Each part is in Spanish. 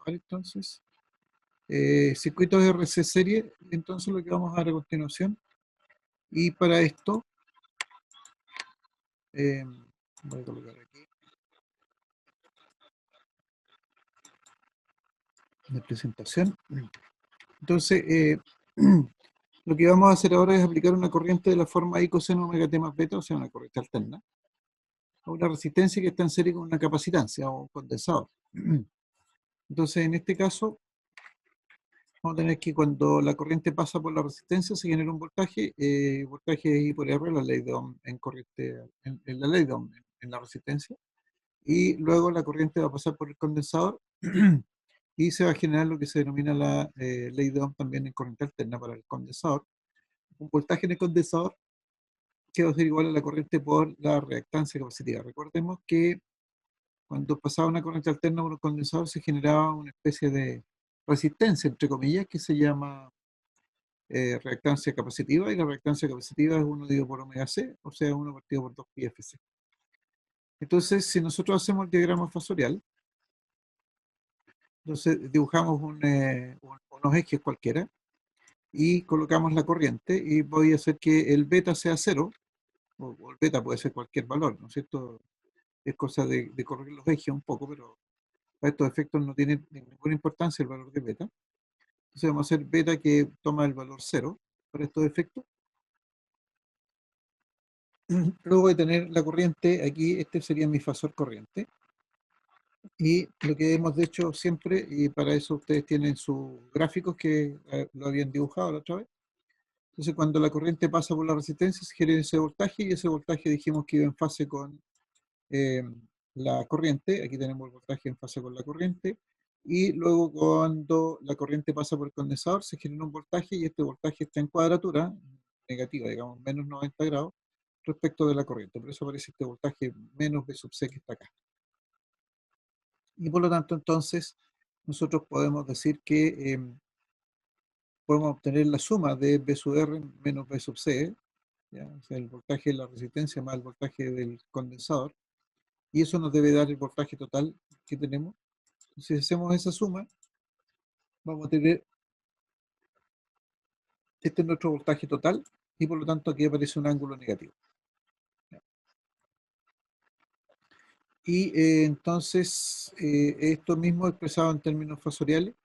probar entonces. Circuitos RC serie, entonces lo que vamos a ver a continuación. Y para esto, voy a colocar aquí la presentación. Entonces, lo que vamos a hacer ahora es aplicar una corriente de la forma I coseno omega t más beta, o sea, una corriente alterna, a una resistencia que está en serie con una capacitancia o un condensador. Entonces, en este caso, vamos a tener que cuando la corriente pasa por la resistencia se genera un voltaje, voltaje I por R, la ley de Ohm en corriente, en la ley de Ohm en la resistencia, y luego la corriente va a pasar por el condensador y se va a generar lo que se denomina la ley de Ohm también en corriente alterna para el condensador. Un voltaje en el condensador que va a ser igual a la corriente por la reactancia capacitiva. Recordemos que cuando pasaba una corriente alterna por un condensador se generaba una especie de resistencia, entre comillas, que se llama reactancia capacitiva, y la reactancia capacitiva es 1 dividido por omega c, o sea, 1 partido por 2 pi fc. Entonces, si nosotros hacemos el diagrama fasorial, entonces dibujamos unos ejes cualquiera y colocamos la corriente y voy a hacer que el beta sea 0, o el beta puede ser cualquier valor, ¿no es cierto? Es cosa de corregir los ejes un poco, pero para estos efectos no tiene ninguna importancia el valor de beta. Entonces vamos a hacer beta que toma el valor 0 para estos efectos. Luego voy a tener la corriente aquí, este sería mi fasor corriente. Y lo que hemos hecho siempre, y para eso ustedes tienen sus gráficos que lo habían dibujado la otra vez. Entonces cuando la corriente pasa por la resistencia se genera ese voltaje, y ese voltaje dijimos que iba en fase con eh, la corriente. Aquí tenemos el voltaje en fase con la corriente. Y luego cuando la corriente pasa por el condensador se genera un voltaje, y este voltaje está en cuadratura negativa, digamos, menos 90 grados respecto de la corriente. Por eso aparece este voltaje menos B sub C que está acá. Y por lo tanto, entonces, nosotros podemos decir que podemos obtener la suma de B sub R menos B sub C, ¿ya? O sea, el voltaje de la resistencia más el voltaje del condensador, y eso nos debe dar el voltaje total que tenemos. Si hacemos esa suma, vamos a tener, este es nuestro voltaje total, y por lo tanto aquí aparece un ángulo negativo. Y entonces, esto mismo expresado en términos fasoriales,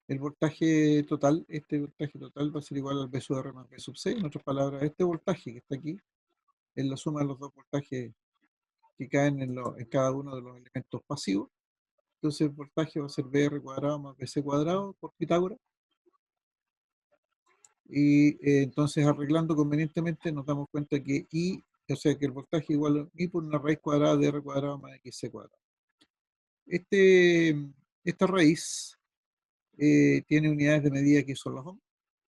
el voltaje total, este voltaje total va a ser igual al B sub R más B sub C. En otras palabras, este voltaje que está aquí es la suma de los dos voltajes que caen en cada uno de los elementos pasivos. Entonces el voltaje va a ser BR cuadrado más BC cuadrado por Pitágoras. Y entonces, arreglando convenientemente, nos damos cuenta que I, o sea que el voltaje igual a I por una raíz cuadrada de R cuadrado más XC cuadrado. Esta raíz tiene unidades de medida que son las ohm,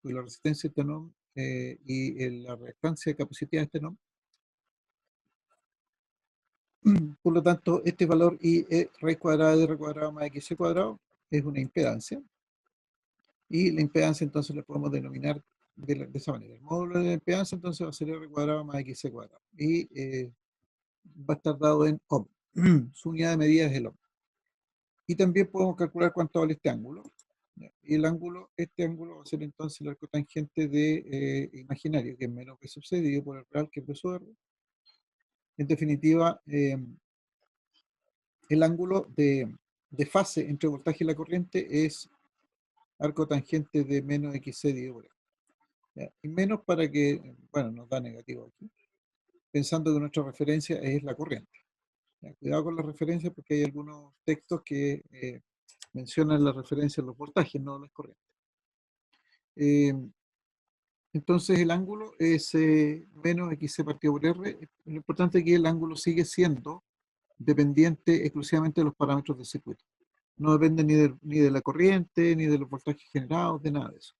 y la resistencia de este ohm y la reactancia capacitiva de este ohm. Por lo tanto, este valor I raíz cuadrada de R cuadrado más XC cuadrado es una impedancia, y la impedancia entonces la podemos denominar de esa manera. El módulo de la impedancia entonces va a ser R cuadrado más XC cuadrado, y va a estar dado en ohm. Su unidad de medida es el ohm. Y también podemos calcular cuánto vale este ángulo. Y el ángulo, este ángulo va a ser entonces el arco tangente de imaginario, que es menos B sub C dividido por el real, que es B sub R. En definitiva, el ángulo de fase entre el voltaje y la corriente es arco tangente de menos XC dividido por R. ¿Ya? Y menos para que, bueno, nos da negativo aquí, pensando que nuestra referencia es la corriente. ¿Ya? Cuidado con las referencias, porque hay algunos textos que mencionan la referencia de los voltajes, no las corrientes. Entonces el ángulo es menos XC partido por R. Lo importante es que el ángulo sigue siendo dependiente exclusivamente de los parámetros del circuito. No depende ni de la corriente, ni de los voltajes generados, de nada de eso.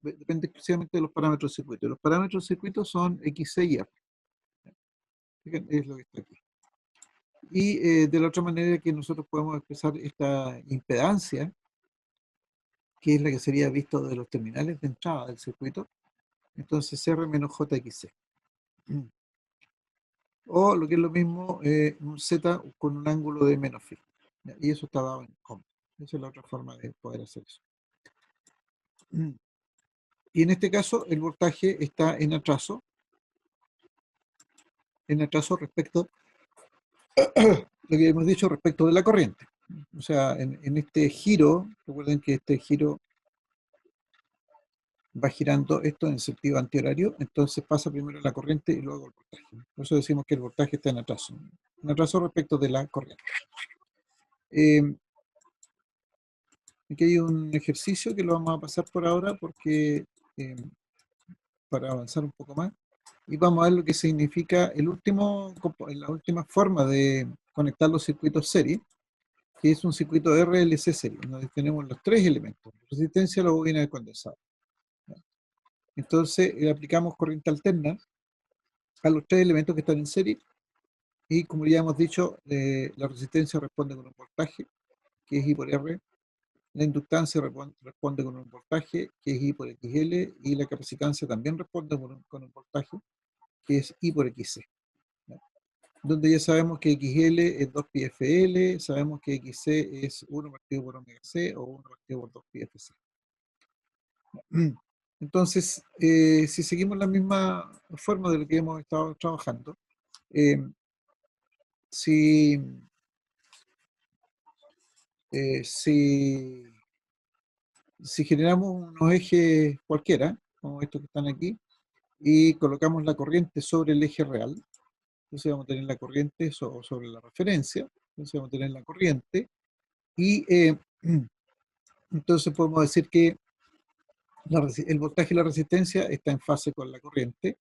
Depende exclusivamente de los parámetros del circuito. Los parámetros del circuito son XC y R. Es lo que está aquí. Y de la otra manera que nosotros podemos expresar esta impedancia, que es la que sería visto de los terminales de entrada del circuito, entonces R menos JXC. O lo que es lo mismo, un Z con un ángulo de menos phi. Y eso está dado en ohm. Esa es la otra forma de poder hacer eso. Y en este caso, el voltaje está en atraso respecto lo que hemos dicho respecto de la corriente. O sea, en este giro, recuerden que este giro va girando esto en sentido antihorario, entonces pasa primero la corriente y luego el voltaje. Por eso decimos que el voltaje está en atraso respecto de la corriente. Aquí hay un ejercicio que lo vamos a pasar por ahora porque para avanzar un poco más. Y vamos a ver lo que significa la última forma de conectar los circuitos serie, que es un circuito RLC serie, donde tenemos los tres elementos: resistencia, la bobina de condensado. Entonces, aplicamos corriente alterna a los tres elementos que están en serie, y como ya hemos dicho, la resistencia responde con un voltaje, que es I por R, la inductancia responde con un voltaje, que es I por XL, y la capacitancia también responde con un voltaje, que es I por XC. Donde ya sabemos que XL es 2πfL, sabemos que XC es 1 partido por omega C o 1 partido por 2πfC. Entonces, si seguimos la misma forma de lo que hemos estado trabajando, si, si, si generamos unos ejes cualquiera, como estos que están aquí, y colocamos la corriente sobre el eje real, entonces vamos a tener la corriente sobre la referencia, entonces vamos a tener la corriente, y entonces podemos decir que el voltaje y la resistencia está en fase con la corriente.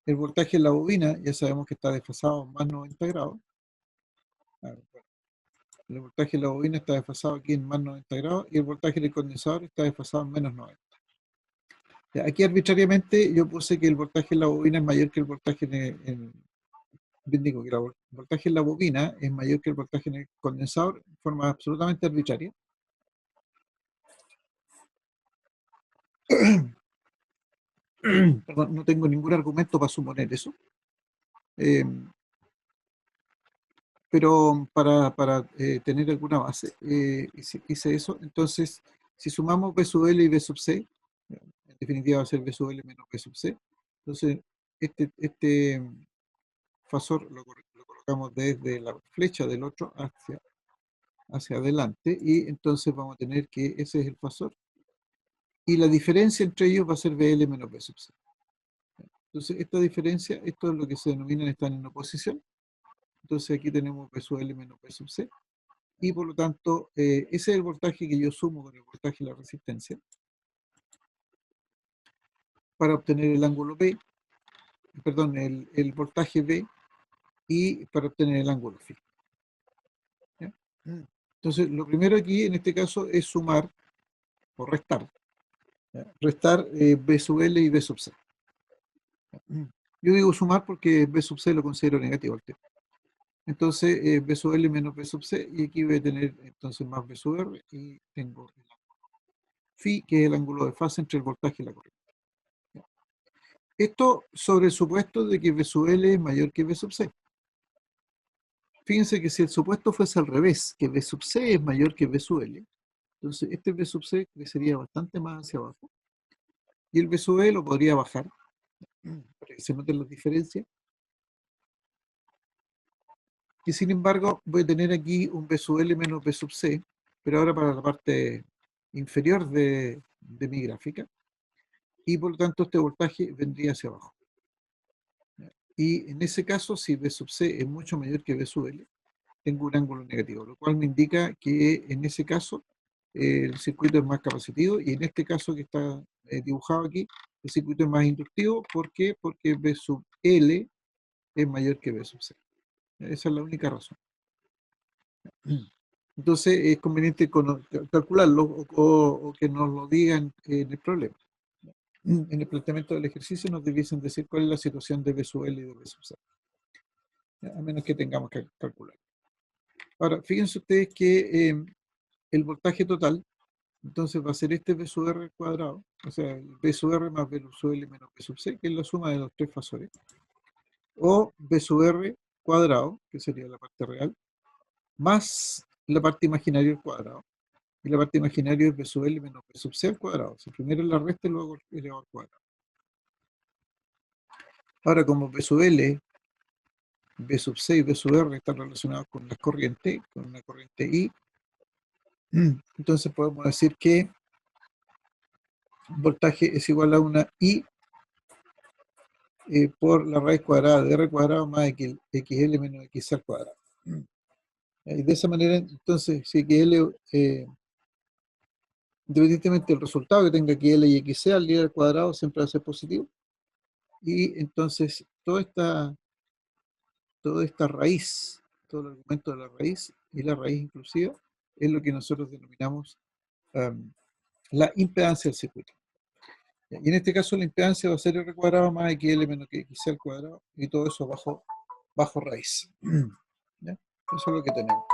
El voltaje en la bobina ya sabemos que está desfasado más 90 grados. El voltaje en la bobina está desfasado aquí en más 90 grados y el voltaje del condensador está desfasado en menos 90. Aquí arbitrariamente yo puse que el voltaje en la bobina es mayor que el voltaje digo que el voltaje en la bobina es mayor que el voltaje en el condensador de forma absolutamente arbitraria. Perdón, no tengo ningún argumento para suponer eso. Pero para tener alguna base, hice eso. Entonces, si sumamos B sub L y B sub C, en definitiva va a ser B sub L menos B sub C. Entonces, este fasor lo colocamos desde la flecha del otro hacia adelante, y entonces vamos a tener que ese es el fasor. Y la diferencia entre ellos va a ser BL menos B sub C. Entonces, esta diferencia, esto es lo que se denomina están en oposición. Entonces, aquí tenemos B sub L menos B sub C. Y por lo tanto, ese es el voltaje que yo sumo con el voltaje y la resistencia para obtener el ángulo B, perdón, el voltaje B, y para obtener el ángulo φ. ¿Ya? Entonces, lo primero aquí, en este caso, es sumar o restar. ¿Ya? Restar B sub L y B sub C. Yo digo sumar porque B sub C lo considero negativo al tiempo. Entonces, B sub L menos B sub C, y aquí voy a tener entonces más B sub R, y tengo el ángulo φ, que es el ángulo de fase entre el voltaje y la corriente. Esto sobre el supuesto de que B sub L es mayor que B sub C. Fíjense que si el supuesto fuese al revés, que B sub C es mayor que B sub L, entonces este B sub C crecería bastante más hacia abajo, y el B sub E lo podría bajar, para que se noten las diferencias. Y sin embargo, voy a tener aquí un B sub L menos B sub C, pero ahora para la parte inferior de mi gráfica, y por lo tanto este voltaje vendría hacia abajo. Y en ese caso, si B sub C es mucho mayor que B sub L, tengo un ángulo negativo, lo cual me indica que en ese caso el circuito es más capacitivo, y en este caso que está dibujado aquí, el circuito es más inductivo. ¿Por qué? Porque B sub L es mayor que B sub C. Esa es la única razón. Entonces es conveniente calcularlo o que nos lo digan en el problema. En el planteamiento del ejercicio nos debiesen decir cuál es la situación de B sub L y de B sub C, a menos que tengamos que calcular. Ahora, fíjense ustedes que el voltaje total, entonces va a ser este B sub R cuadrado, o sea, el B sub R más B sub L menos B sub C, que es la suma de los tres fasores, o B sub R cuadrado, que sería la parte real, más la parte imaginaria al cuadrado, y la parte imaginaria es B sub L menos B sub C al cuadrado. Si primero es la resta y luego elevado al cuadrado. Ahora, como B sub L, B sub C y B sub R están relacionados con las corrientes, con una corriente I, entonces podemos decir que voltaje es igual a una I por la raíz cuadrada de R cuadrado más XL menos XC al cuadrado. Y de esa manera, entonces, si XL, independientemente del resultado que tenga XL y XC al líder al cuadrado, siempre va a ser positivo. Y entonces, toda esta raíz, todo el argumento de la raíz y la raíz inclusiva, es lo que nosotros denominamos la impedancia del circuito. Y en este caso la impedancia va a ser R cuadrado más XL menos que XC al cuadrado, y todo eso bajo raíz. ¿Ya? Eso es lo que tenemos.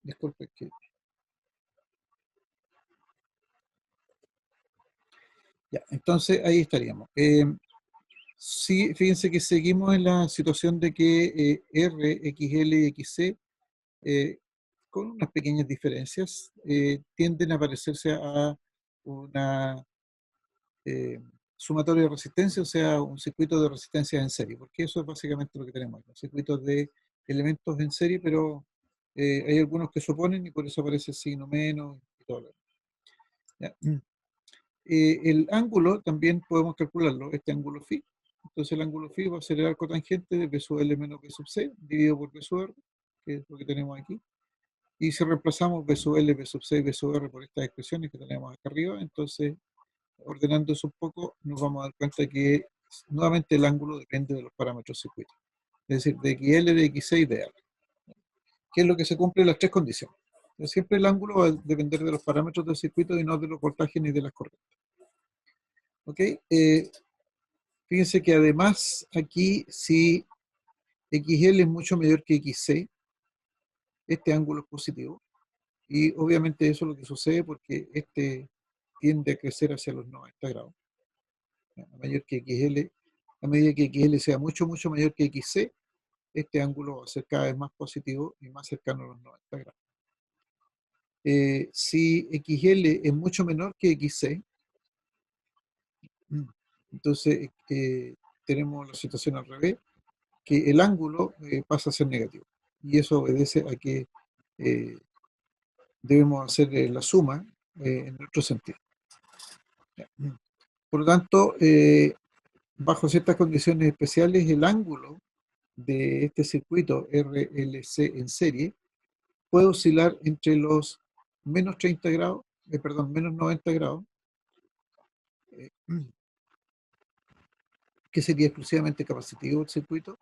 Disculpe que... Ya, entonces ahí estaríamos. Sí, fíjense que seguimos en la situación de que R, XL y XC, con unas pequeñas diferencias, tienden a parecerse a una sumatoria de resistencia, o sea, un circuito de resistencia en serie, porque eso es básicamente lo que tenemos, los circuitos de elementos en serie, pero hay algunos que se oponen y por eso aparece el signo menos y todo lo demás. ¿Ya? El ángulo también podemos calcularlo, este ángulo phi. Entonces el ángulo phi va a ser el arco tangente de B sub L menos B sub C, dividido por B sub R, que es lo que tenemos aquí. Y si reemplazamos B sub L, B sub C y B sub R por estas expresiones que tenemos acá arriba, entonces, ordenando eso un poco, nos vamos a dar cuenta que nuevamente el ángulo depende de los parámetros del circuito. Es decir, de XL, de XC y de R. Que es lo que se cumple en las tres condiciones. Entonces, siempre el ángulo va a depender de los parámetros del circuito y no de los voltajes ni de las corrientes. ¿Ok? Fíjense que además aquí, si XL es mucho mayor que XC, este ángulo es positivo. Y obviamente eso es lo que sucede porque este tiende a crecer hacia los 90 grados. A mayor que XL, a medida que XL sea mucho, mucho mayor que XC, este ángulo va a ser cada vez más positivo y más cercano a los 90 grados. Si XL es mucho menor que XC, entonces tenemos la situación al revés, que el ángulo pasa a ser negativo. Y eso obedece a que debemos hacer la suma en otro sentido. Por lo tanto, bajo ciertas condiciones especiales, el ángulo de este circuito RLC en serie puede oscilar entre los menos 30 grados, perdón, menos 90 grados, eh, que sería exclusivamente capacitivo el circuito,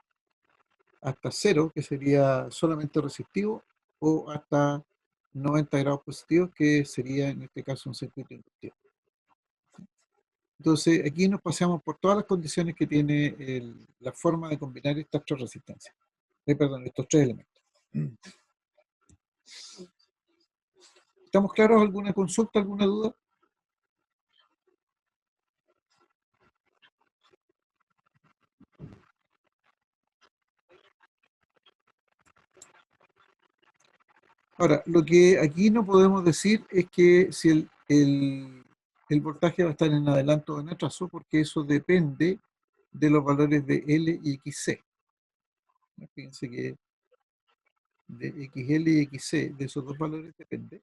hasta cero, que sería solamente resistivo, o hasta 90 grados positivos, que sería en este caso un circuito inductivo. Entonces, aquí nos paseamos por todas las condiciones que tiene la forma de combinar estas tres resistencias, perdón, estos tres elementos. ¿Estamos claros? ¿Alguna consulta, alguna duda? Ahora, lo que aquí no podemos decir es que si el voltaje va a estar en adelanto o en atraso, porque eso depende de los valores de L y XC. Fíjense que de XL y XC, de esos dos valores depende,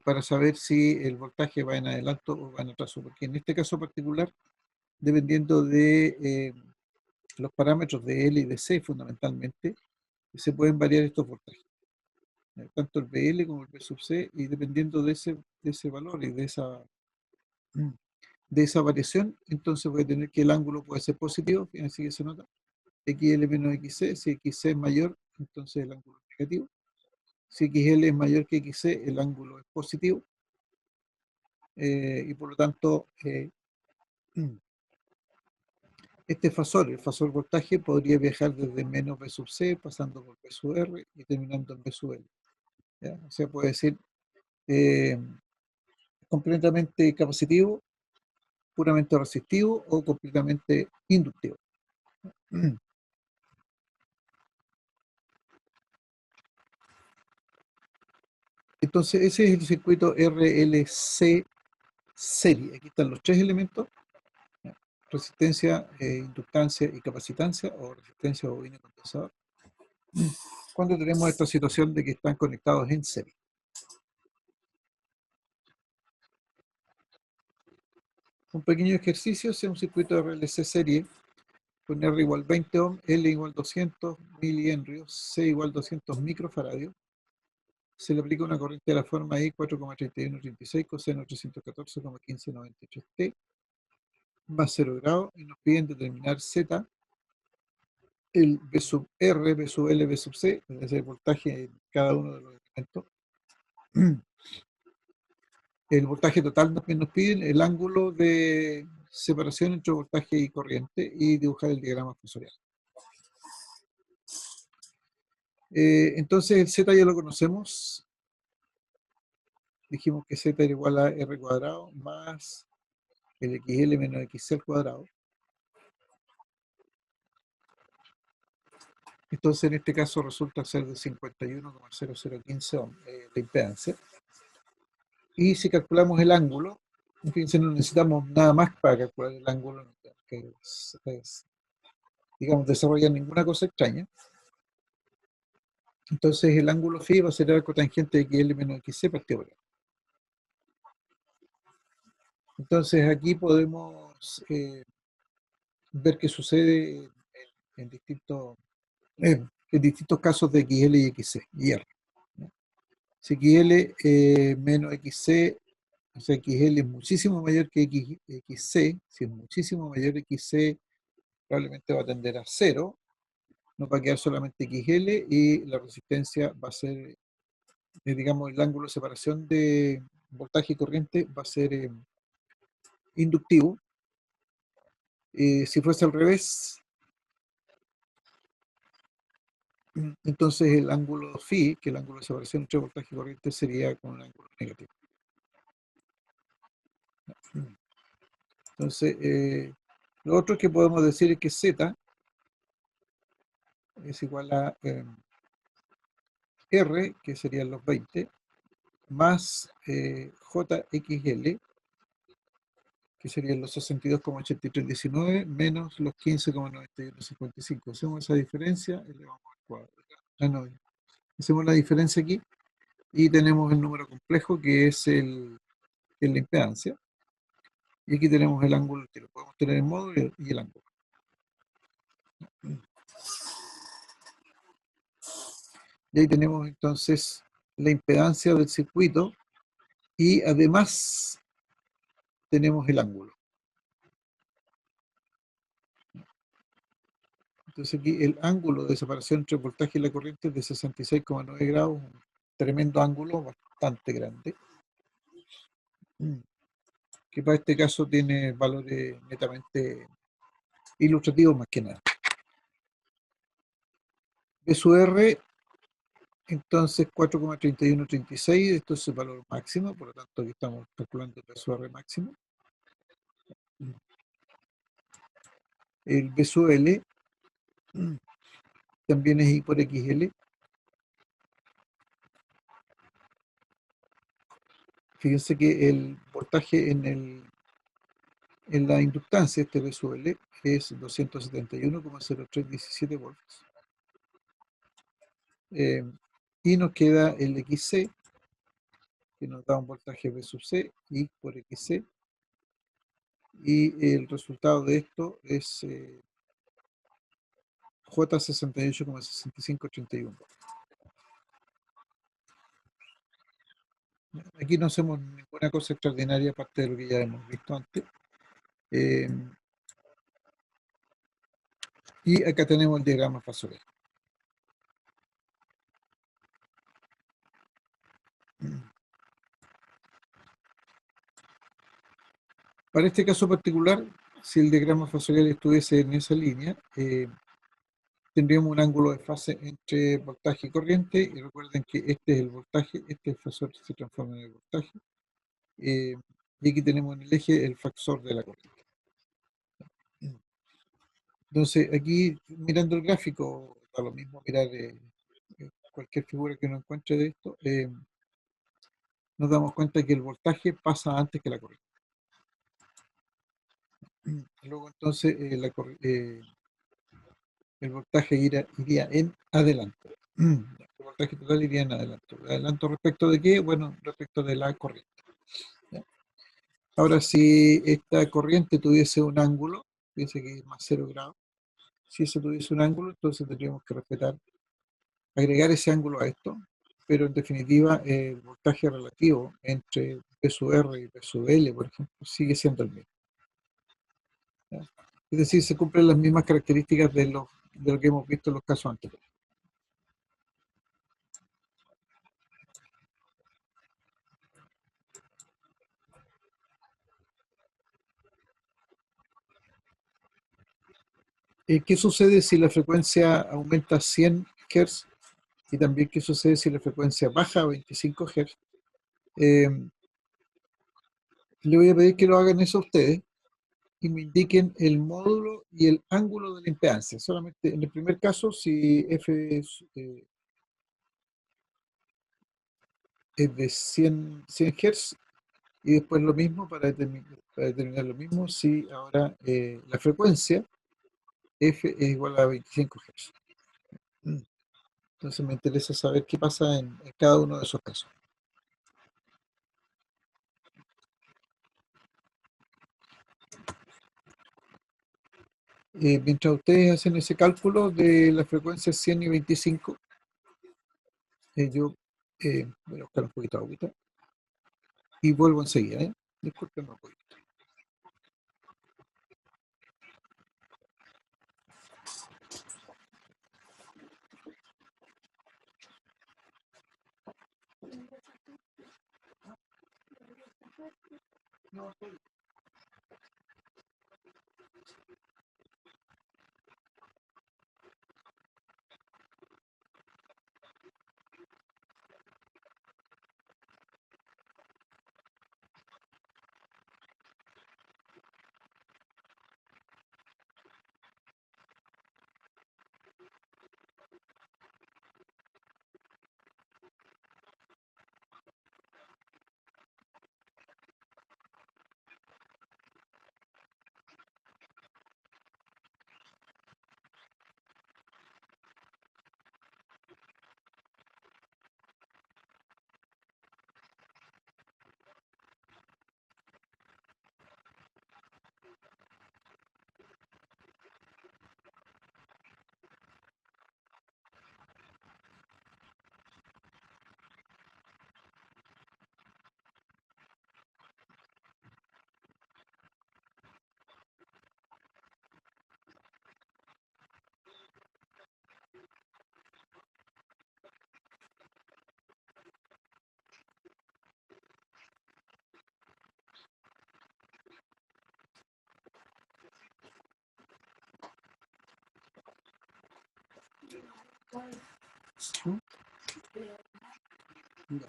para saber si el voltaje va en adelanto o va en atraso, porque en este caso particular, dependiendo de los parámetros de L y de C fundamentalmente, se pueden variar estos voltajes, tanto el BL como el B sub C, y dependiendo de ese valor y de esa variación, entonces voy a tener que el ángulo puede ser positivo, fíjense que se nota, XL menos XC, si XC es mayor, entonces el ángulo es negativo. Si XL es mayor que XC, el ángulo es positivo, y por lo tanto, este fasor, el fasor voltaje, podría viajar desde menos B sub C, pasando por B sub R y terminando en B sub L. ¿Ya? O sea, puede ser eh, completamente capacitivo, puramente resistivo o completamente inductivo. Entonces, ese es el circuito RLC serie. Aquí están los tres elementos: ¿ya? Resistencia, inductancia y capacitancia, o resistencia, bobina y condensador. Cuando tenemos esta situación de que están conectados en serie. Un pequeño ejercicio: es un circuito de RLC serie con R igual 20 ohm, L igual 200 milihenrios, C igual 200 microfaradios. Se le aplica una corriente de la forma I 4,3136 coseno 814,1593 T más 0 grados, y nos piden determinar Z, el B sub R, B sub L, B sub C, es decir, el voltaje en cada uno de los elementos. El voltaje total también nos piden, el ángulo de separación entre voltaje y corriente, y dibujar el diagrama fasorial. Entonces el Z ya lo conocemos. Dijimos que Z era igual a R cuadrado más el XL menos XC al cuadrado. Entonces en este caso resulta ser de 51,0015 ohm la impedancia. Y si calculamos el ángulo, fíjense, no necesitamos nada más para calcular el ángulo, no tenemos que digamos, desarrollar ninguna cosa extraña. Entonces el ángulo phi va a ser el arco tangente de XL menos XC partido por A. Entonces aquí podemos ver qué sucede en distintos, en distintos casos de XL y XC y R, ¿no? Si XL menos XC, o sea, XL es muchísimo mayor que XC, si es muchísimo mayor que XC, probablemente va a tender a cero, nos va a quedar solamente XL, y la resistencia va a ser, digamos, el ángulo de separación de voltaje y corriente va a ser inductivo. Si fuese al revés, entonces el ángulo phi, que es el ángulo de separación entre voltaje y corriente, sería con un ángulo negativo. Entonces, lo otro que podemos decir es que Z es igual a R, que serían los 20, más JXL, que serían los 62,8319, menos los 15,9155. Hacemos esa diferencia, elevamos al cuadrado. Ah, no, hacemos la diferencia aquí y tenemos el número complejo, que es la impedancia. Y aquí tenemos el ángulo, que lo podemos tener en módulo y el ángulo. Y ahí tenemos entonces la impedancia del circuito, y además tenemos el ángulo. Entonces aquí el ángulo de separación entre el voltaje y la corriente es de 66,9 grados, un tremendo ángulo, bastante grande, que para este caso tiene valores netamente ilustrativos más que nada. B sub R, entonces 4,3136, esto es el valor máximo, por lo tanto aquí estamos calculando el B sub R máximo. El B sub L también es I por XL. Fíjense que el voltaje en la inductancia, este B sub L, es 271,0317 volts. Y nos queda el XC, que nos da un voltaje B sub C, I por XC, y el resultado de esto es J68,6581. Aquí no hacemos ninguna cosa extraordinaria aparte de lo que ya hemos visto antes. Eh, y acá tenemos el diagrama fasorial. Para este caso particular, si el diagrama fasorial estuviese en esa línea, tendríamos un ángulo de fase entre voltaje y corriente, y recuerden que este es el voltaje, este fasor se transforma en el voltaje, y aquí tenemos en el eje el factor de la corriente. Entonces, aquí mirando el gráfico, da lo mismo mirar cualquier figura que uno encuentre de esto, nos damos cuenta que el voltaje pasa antes que la corriente. Luego entonces el voltaje iría en adelanto. El voltaje total iría en adelanto. ¿Adelanto respecto de qué? Bueno, respecto de la corriente. ¿Ya? Ahora, si esta corriente tuviese un ángulo, fíjense que es más 0 grados, si eso tuviese un ángulo, entonces tendríamos que respetar, agregar ese ángulo a esto, pero en definitiva el voltaje relativo entre P sub R y P sub L, por ejemplo, sigue siendo el mismo. ¿Ya? Es decir, se cumplen las mismas características de lo que hemos visto en los casos anteriores. ¿Qué sucede si la frecuencia aumenta a 100 Hz? Y también qué sucede si la frecuencia baja a 25 Hz. Eh, Le voy a pedir que lo hagan eso ustedes y me indiquen el módulo y el ángulo de la impedancia. Solamente en el primer caso, si F es de 100 Hz, y después lo mismo para determinar lo mismo si ahora la frecuencia F es igual a 25 Hz. Entonces me interesa saber qué pasa en cada uno de esos casos. Mientras ustedes hacen ese cálculo de las frecuencias 100 y 25, yo voy a buscar un poquito de agüita y vuelvo enseguida, ¿eh? Disculpen un poquito. ¿Mm? Ya.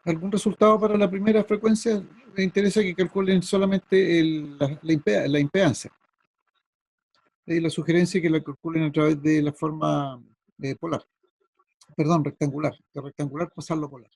¿Algún resultado para la primera frecuencia? Me interesa que calculen solamente la impedancia. La sugerencia es que la calculen a través de la forma polar, perdón, rectangular, de rectangular pasarlo a polar.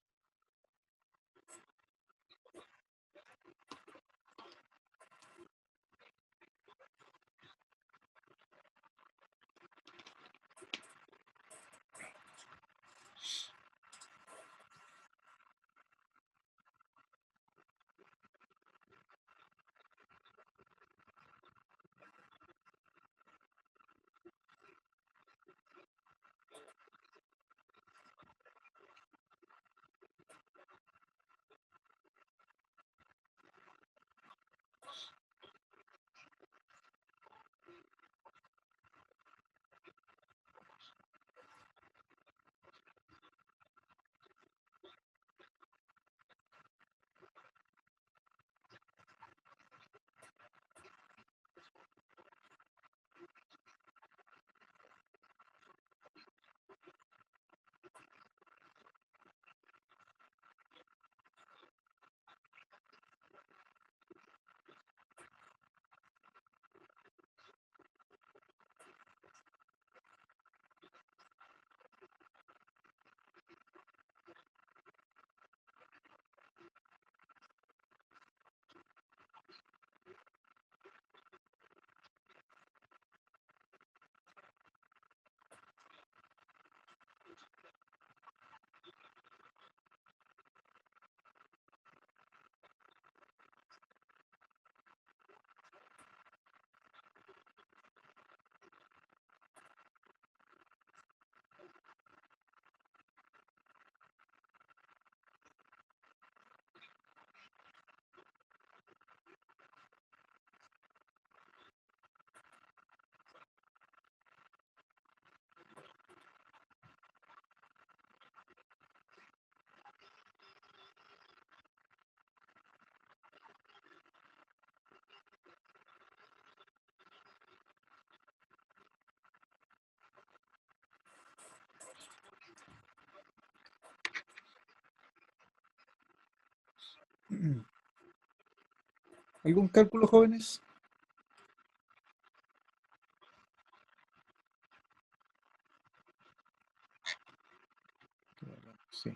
¿Algún cálculo, jóvenes? Sí.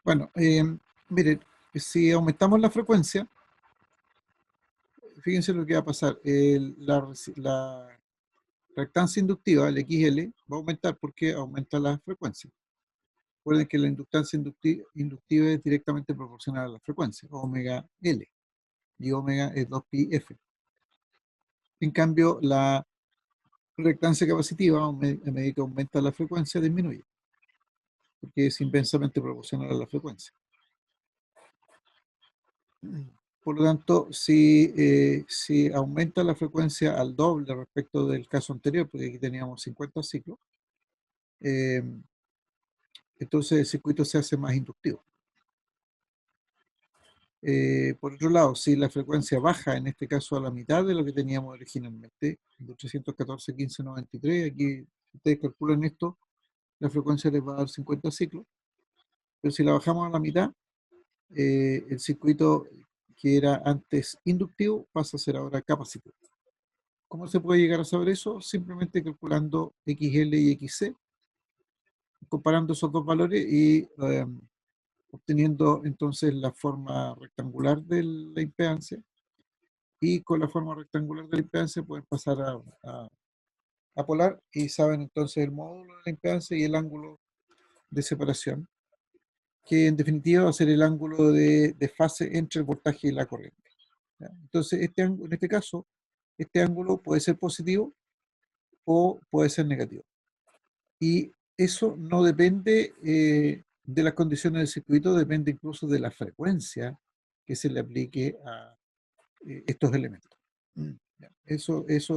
Bueno, miren, si aumentamos la frecuencia, fíjense lo que va a pasar. La reactancia inductiva, el XL, va a aumentar porque aumenta la frecuencia. Recuerden que la inductancia inductiva es directamente proporcional a la frecuencia, omega L, y omega es 2pi-f. En cambio, la reactancia capacitiva, a medida que aumenta la frecuencia, disminuye, porque es inversamente proporcional a la frecuencia. Por lo tanto, si aumenta la frecuencia al doble respecto del caso anterior, porque aquí teníamos 50 ciclos, eh, entonces el circuito se hace más inductivo. Por otro lado, si la frecuencia baja, en este caso a la mitad de lo que teníamos originalmente, de 314,1593, aquí ustedes calculan esto, la frecuencia les va a dar 50 ciclos, pero si la bajamos a la mitad, el circuito que era antes inductivo pasa a ser ahora capacitivo. ¿Cómo se puede llegar a saber eso? Simplemente calculando XL y XC, comparando esos dos valores y obteniendo entonces la forma rectangular de la impedancia, y con la forma rectangular de la impedancia pueden pasar a polar y saben entonces el módulo de la impedancia y el ángulo de separación, que en definitiva va a ser el ángulo de fase entre el voltaje y la corriente. ¿Ya? Entonces, en este caso, este ángulo puede ser positivo o puede ser negativo. Y eso no depende de las condiciones del circuito, depende incluso de la frecuencia que se le aplique a estos elementos. Ya. Eso es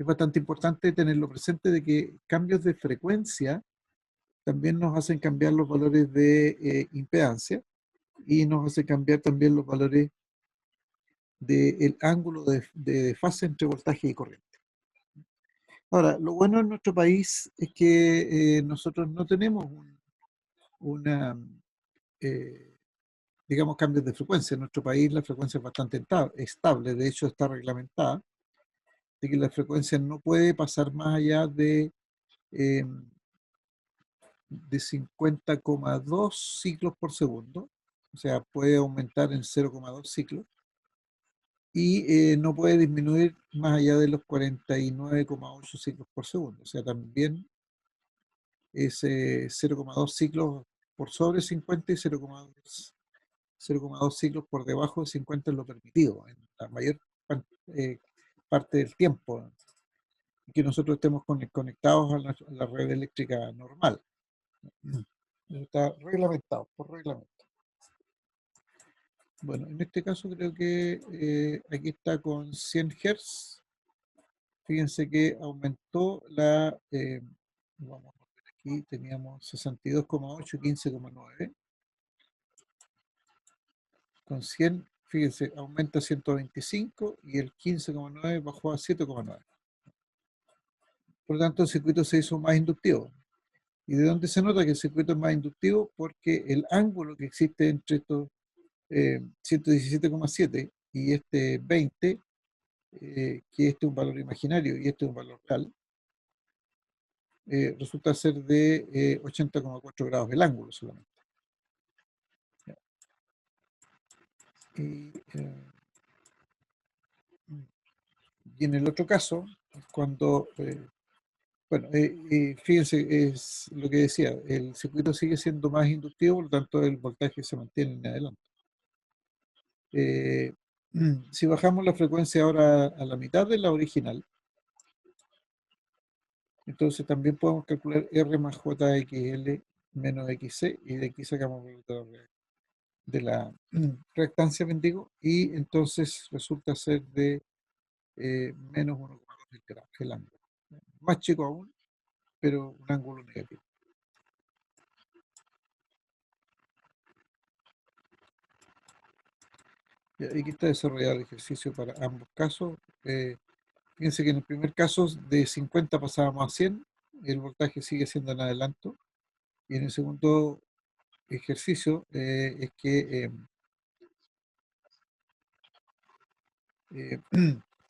bastante importante tenerlo presente, de que cambios de frecuencia también nos hacen cambiar los valores de impedancia, y nos hace cambiar también los valores del ángulo de fase entre voltaje y corriente. Ahora, lo bueno en nuestro país es que nosotros no tenemos una, eh, digamos, cambios de frecuencia. En nuestro país la frecuencia es bastante estable, de hecho está reglamentada, de que la frecuencia no puede pasar más allá eh, de 50,2 ciclos por segundo, o sea, puede aumentar en 0,2 ciclos, y no puede disminuir más allá de los 49,8 ciclos por segundo, o sea, también es 0,2 ciclos por sobre 50 y 0,2 ciclos por debajo de 50 es lo permitido en la mayor eh, parte del tiempo que nosotros estemos conectados a la red eléctrica normal. Eso está reglamentado, por reglamento. Bueno, en este caso creo que aquí está con 100 Hz. Fíjense que aumentó vamos a ver aquí, teníamos 62,8, 15,9. Con 100, fíjense, aumenta a 125 y el 15,9 bajó a 7,9. Por lo tanto, el circuito se hizo más inductivo. ¿Y de dónde se nota que el circuito es más inductivo? Porque el ángulo que existe entre estos 117,7 y este 20, que este es un valor imaginario y este es un valor real, resulta ser de 80,4 grados el ángulo solamente. Y, y en el otro caso, cuando, bueno, fíjense, es lo que decía, el circuito sigue siendo más inductivo, por lo tanto el voltaje se mantiene en adelante. Eh, si bajamos la frecuencia ahora a la mitad de la original, Entonces también podemos calcular R más JXL menos XC, y de aquí sacamos el valor de la reactancia, bendigo, y entonces resulta ser de menos 1,2 el ángulo. Más chico aún, pero un ángulo negativo. Y aquí está desarrollado el ejercicio para ambos casos. Fíjense que en el primer caso de 50 pasábamos a 100, el voltaje sigue siendo en adelanto. Y en el segundo ejercicio es que, eh,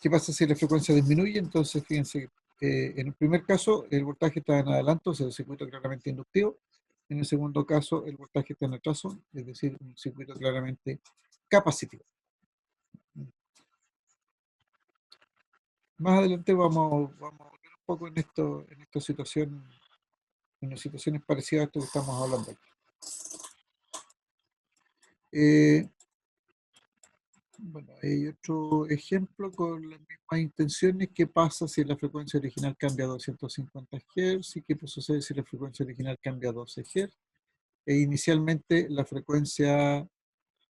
¿qué pasa si la frecuencia disminuye? Entonces, fíjense, en el primer caso el voltaje está en adelanto, o sea, el circuito claramente inductivo. En el segundo caso el voltaje está en atraso, es decir, un circuito claramente capacitivo. Más adelante vamos a ver un poco en esta situación, en las situaciones parecidas a esto que estamos hablando aquí. Eh, bueno, hay otro ejemplo con las mismas intenciones. ¿Qué pasa si la frecuencia original cambia a 250 Hz? ¿Y qué sucede si la frecuencia original cambia a 12 Hz? Inicialmente la frecuencia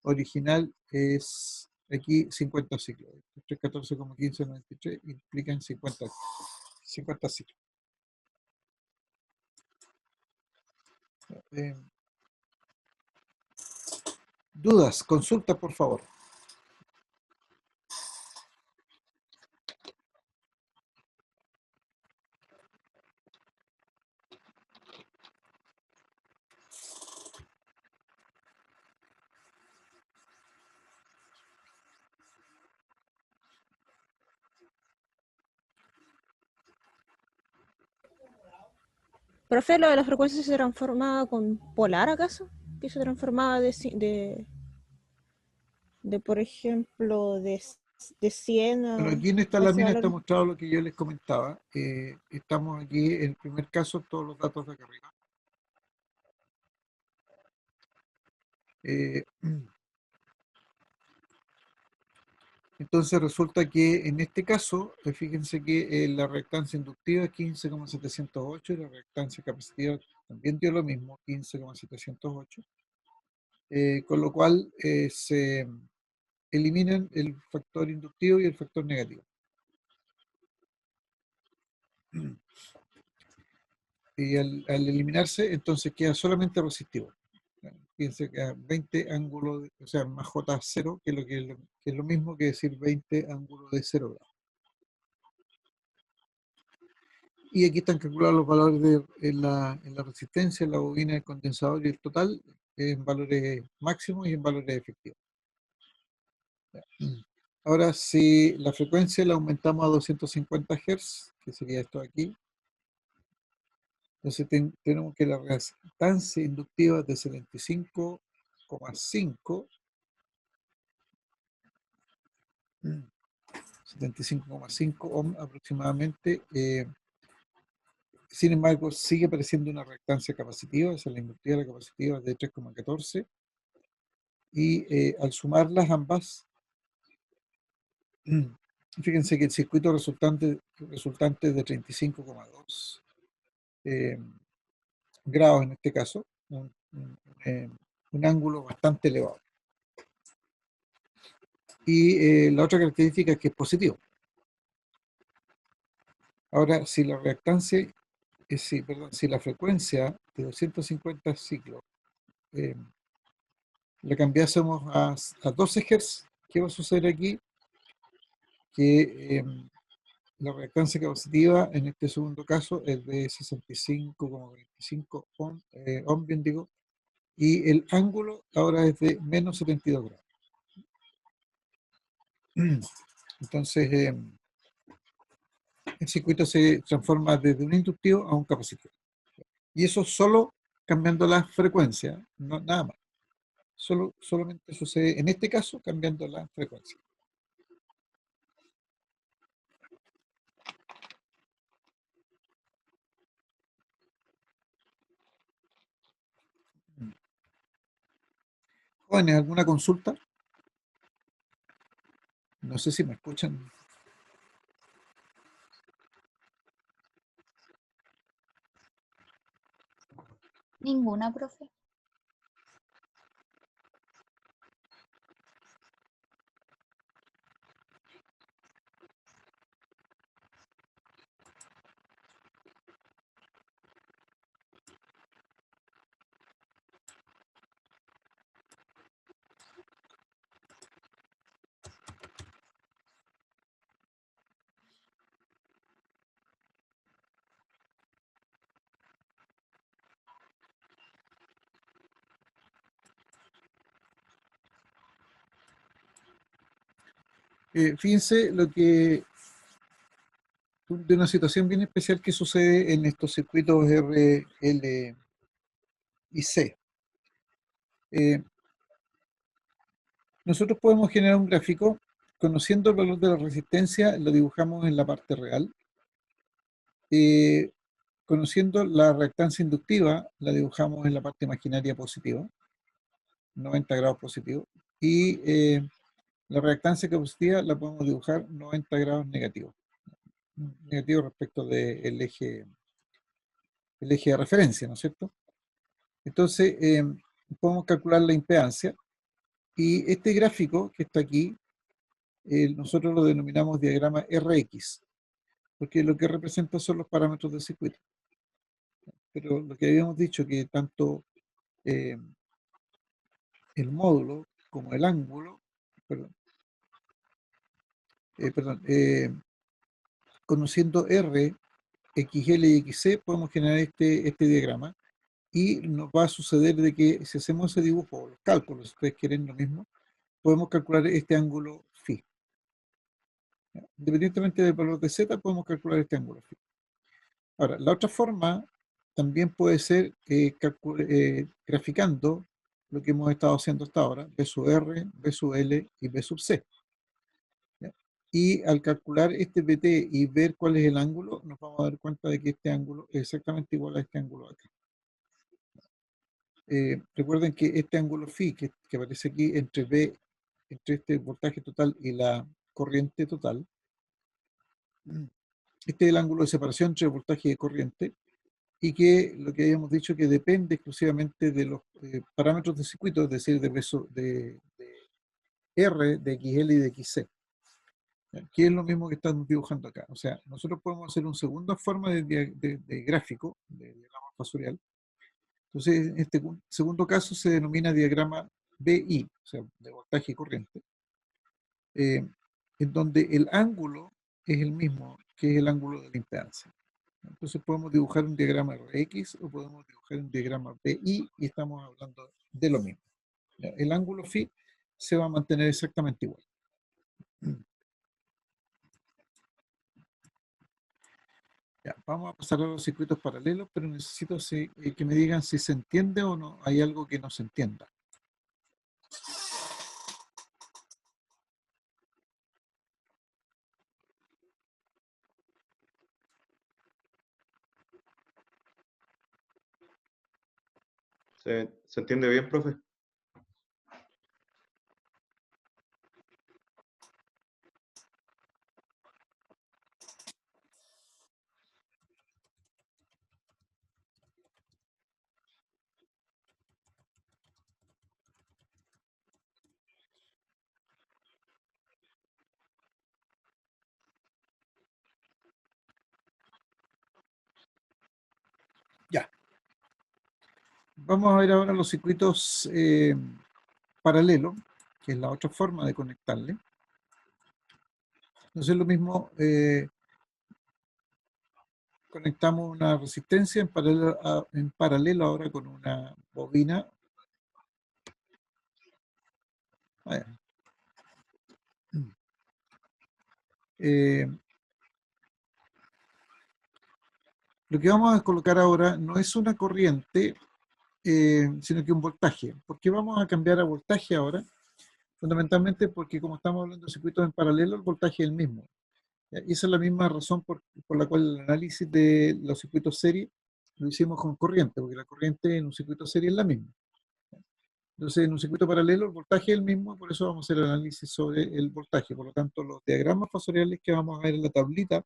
original es aquí 50 ciclos. 314,1593 implican 50 ciclos. Eh, ¿Dudas? Consulta, por favor. Profe, ¿lo de la frecuencia se transformaba con polar acaso? ¿Que se transformaba por ejemplo, de 100 Bueno, a aquí en esta ese lámina está valor? mostrado lo que yo les comentaba. Estamos aquí en el primer caso, todos los datos de acá arriba. Eh, entonces resulta que en este caso, fíjense que la reactancia inductiva es 15,708 y la reactancia capacitiva también dio lo mismo, 15,708. Con lo cual se eliminan el factor inductivo y el factor negativo. Y al eliminarse, entonces queda solamente resistivo. Fíjense que a 20 ángulos, o sea, más J0, que es lo mismo que decir 20 ángulos de 0 grados. Y aquí están calculados los valores en la resistencia, en la bobina, el condensador y el total, en valores máximos y en valores efectivos. Ahora, si la frecuencia la aumentamos a 250 Hz, que sería esto aquí, entonces tenemos que la reactancia inductiva es de 75,5 ohm aproximadamente. Sin embargo, sigue apareciendo una reactancia capacitiva, esa es la inductiva, la capacitiva es de 3,14, y al sumarlas ambas, fíjense que el circuito resultante es de 35,2 grados en este caso, eh, un ángulo bastante elevado. Y la otra característica es que es positivo. Ahora, si la reactancia, si la frecuencia de 250 ciclos la cambiásemos a 12 Hz, ¿qué va a suceder aquí? Que la reactancia capacitiva en este segundo caso es de 65,25 ohm, bien digo, y el ángulo ahora es de menos 72 grados. Entonces, el circuito se transforma desde un inductivo a un capacitivo. Y eso solo cambiando la frecuencia, no, nada más. Solamente sucede en este caso cambiando la frecuencia. Jóvenes, ¿alguna consulta? No sé si me escuchan. Ninguna, profe. Fíjense lo que de una situación bien especial que sucede en estos circuitos R, L y C. Nosotros podemos generar un gráfico, conociendo el valor de la resistencia, lo dibujamos en la parte real. Conociendo la reactancia inductiva, la dibujamos en la parte imaginaria positiva, 90 grados positivo. Y la reactancia capacitiva la podemos dibujar 90 grados negativo. Negativo respecto del eje de referencia, ¿no es cierto? Entonces, podemos calcular la impedancia. Y este gráfico que está aquí, nosotros lo denominamos diagrama RX, porque lo que representa son los parámetros del circuito. Pero lo que habíamos dicho, que tanto el módulo como el ángulo, conociendo R, XL y XC, podemos generar este diagrama, y nos va a suceder de que si hacemos ese dibujo, o los cálculos, si ustedes quieren lo mismo, podemos calcular este ángulo phi. Independientemente del valor de Z, podemos calcular este ángulo phi. Ahora, la otra forma también puede ser graficando lo que hemos estado haciendo hasta ahora, B sub R, B sub L y B sub C. ¿Ya? Y al calcular este PT y ver cuál es el ángulo, nos vamos a dar cuenta de que este ángulo es exactamente igual a este ángulo de acá. Recuerden que este ángulo phi que aparece aquí entre este voltaje total y la corriente total, este es el ángulo de separación entre el voltaje y corriente, y que lo que habíamos dicho que depende exclusivamente de los parámetros del circuito, es decir, de R, de XL y de XC. Que es lo mismo que estamos dibujando acá. O sea, nosotros podemos hacer una segunda forma de gráfico, de diagrama fasorial. Entonces, en este segundo caso se denomina diagrama BI, o sea, de voltaje y corriente, en donde el ángulo es el mismo que es el ángulo de la impedancia. Entonces podemos dibujar un diagrama RX o podemos dibujar un diagrama BI y estamos hablando de lo mismo. El ángulo phi se va a mantener exactamente igual. Ya, vamos a pasar a los circuitos paralelos, pero necesito que me digan si se entiende o no. Hay algo que no se entienda. ¿Se entiende bien, profe? Ya. Vamos a ver ahora los circuitos paralelos, que es la otra forma de conectarle. Entonces lo mismo, conectamos una resistencia en paralelo ahora con una bobina. Lo que vamos a colocar ahora no es una corriente, sino que un voltaje. ¿Por qué vamos a cambiar a voltaje ahora? Fundamentalmente porque como estamos hablando de circuitos en paralelo, el voltaje es el mismo. Y esa es la misma razón por la cual el análisis de los circuitos serie lo hicimos con corriente, porque la corriente en un circuito serie es la misma. Entonces, en un circuito paralelo, el voltaje es el mismo, y por eso vamos a hacer el análisis sobre el voltaje. Por lo tanto, los diagramas fasoriales que vamos a ver en la tablita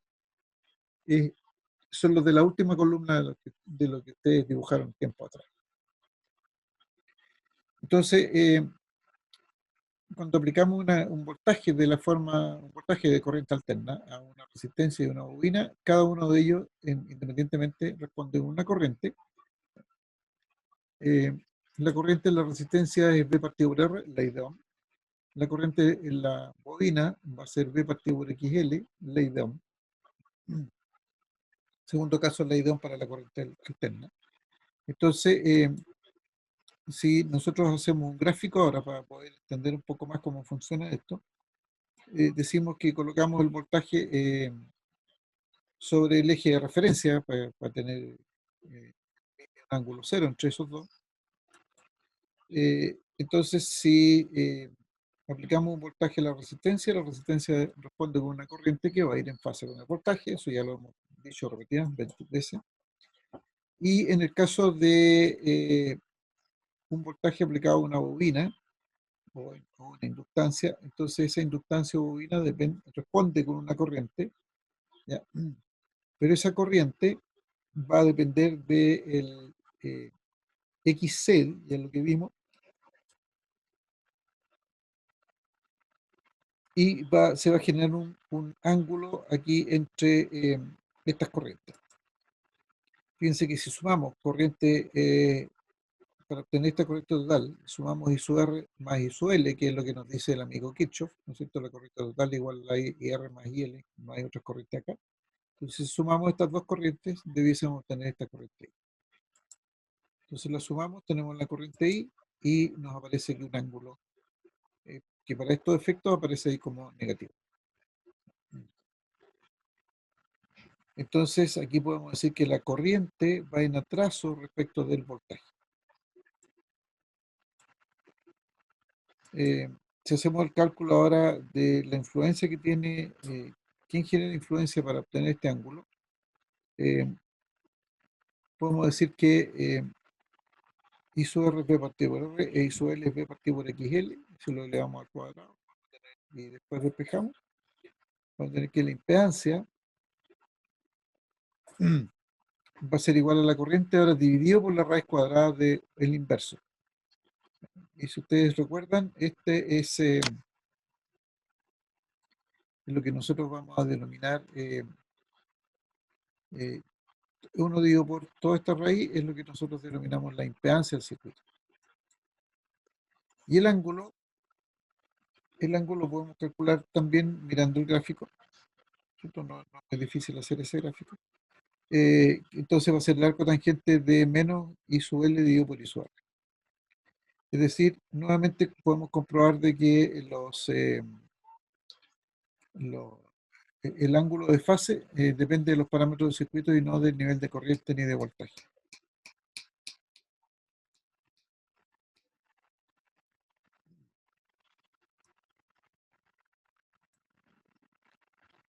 son los de la última columna de lo que ustedes dibujaron tiempo atrás. Entonces, cuando aplicamos un voltaje de la forma, un voltaje de corriente alterna a una resistencia y una bobina, cada uno de ellos independientemente responde a una corriente. Eh, la corriente en la resistencia es V partido por R, ley de Ohm. La corriente en la bobina va a ser V partido por XL, ley de Ohm. Segundo caso, ley de Ohm para la corriente alterna. Entonces, si nosotros hacemos un gráfico ahora para poder entender un poco más cómo funciona esto, decimos que colocamos el voltaje sobre el eje de referencia para tener un ángulo cero entre esos dos. Entonces, si aplicamos un voltaje a la resistencia responde con una corriente que va a ir en fase con el voltaje, eso ya lo hemos dicho repetidas 20 veces. Y en el caso de un voltaje aplicado a una bobina o una inductancia, entonces esa inductancia o bobina responde con una corriente, ¿ya? Pero esa corriente va a depender del XC, ya lo que vimos, y se va a generar un ángulo aquí entre estas corrientes. Fíjense que si sumamos corriente, para obtener esta corriente total, sumamos I sub R más I sub L, que es lo que nos dice el amigo Kirchhoff, ¿no es cierto? La corriente total igual a IR más IL, no hay otras corrientes acá. Entonces, si sumamos estas dos corrientes, debiésemos obtener esta corriente I. Entonces la sumamos, tenemos la corriente I y nos aparece aquí un ángulo que para estos efectos aparece ahí como negativo. Entonces aquí podemos decir que la corriente va en atraso respecto del voltaje. Si hacemos el cálculo ahora de la influencia que tiene, quién genera influencia para obtener este ángulo, podemos decir que I sub R es V partido por R e I sub L es V partido por XL, si lo elevamos al cuadrado y después despejamos, vamos a tener que la impedancia va a ser igual a la corriente ahora dividido por la raíz cuadrada del inverso. Y si ustedes recuerdan, este es lo que nosotros vamos a denominar 1 dividido por toda esta raíz es lo que nosotros denominamos la impedancia del circuito. Y el ángulo podemos calcular también mirando el gráfico. No es difícil hacer ese gráfico. Entonces va a ser el arco tangente de menos I sub L dividido por I sub R. Es decir, nuevamente podemos comprobar de que el ángulo de fase depende de los parámetros del circuito y no del nivel de corriente ni de voltaje.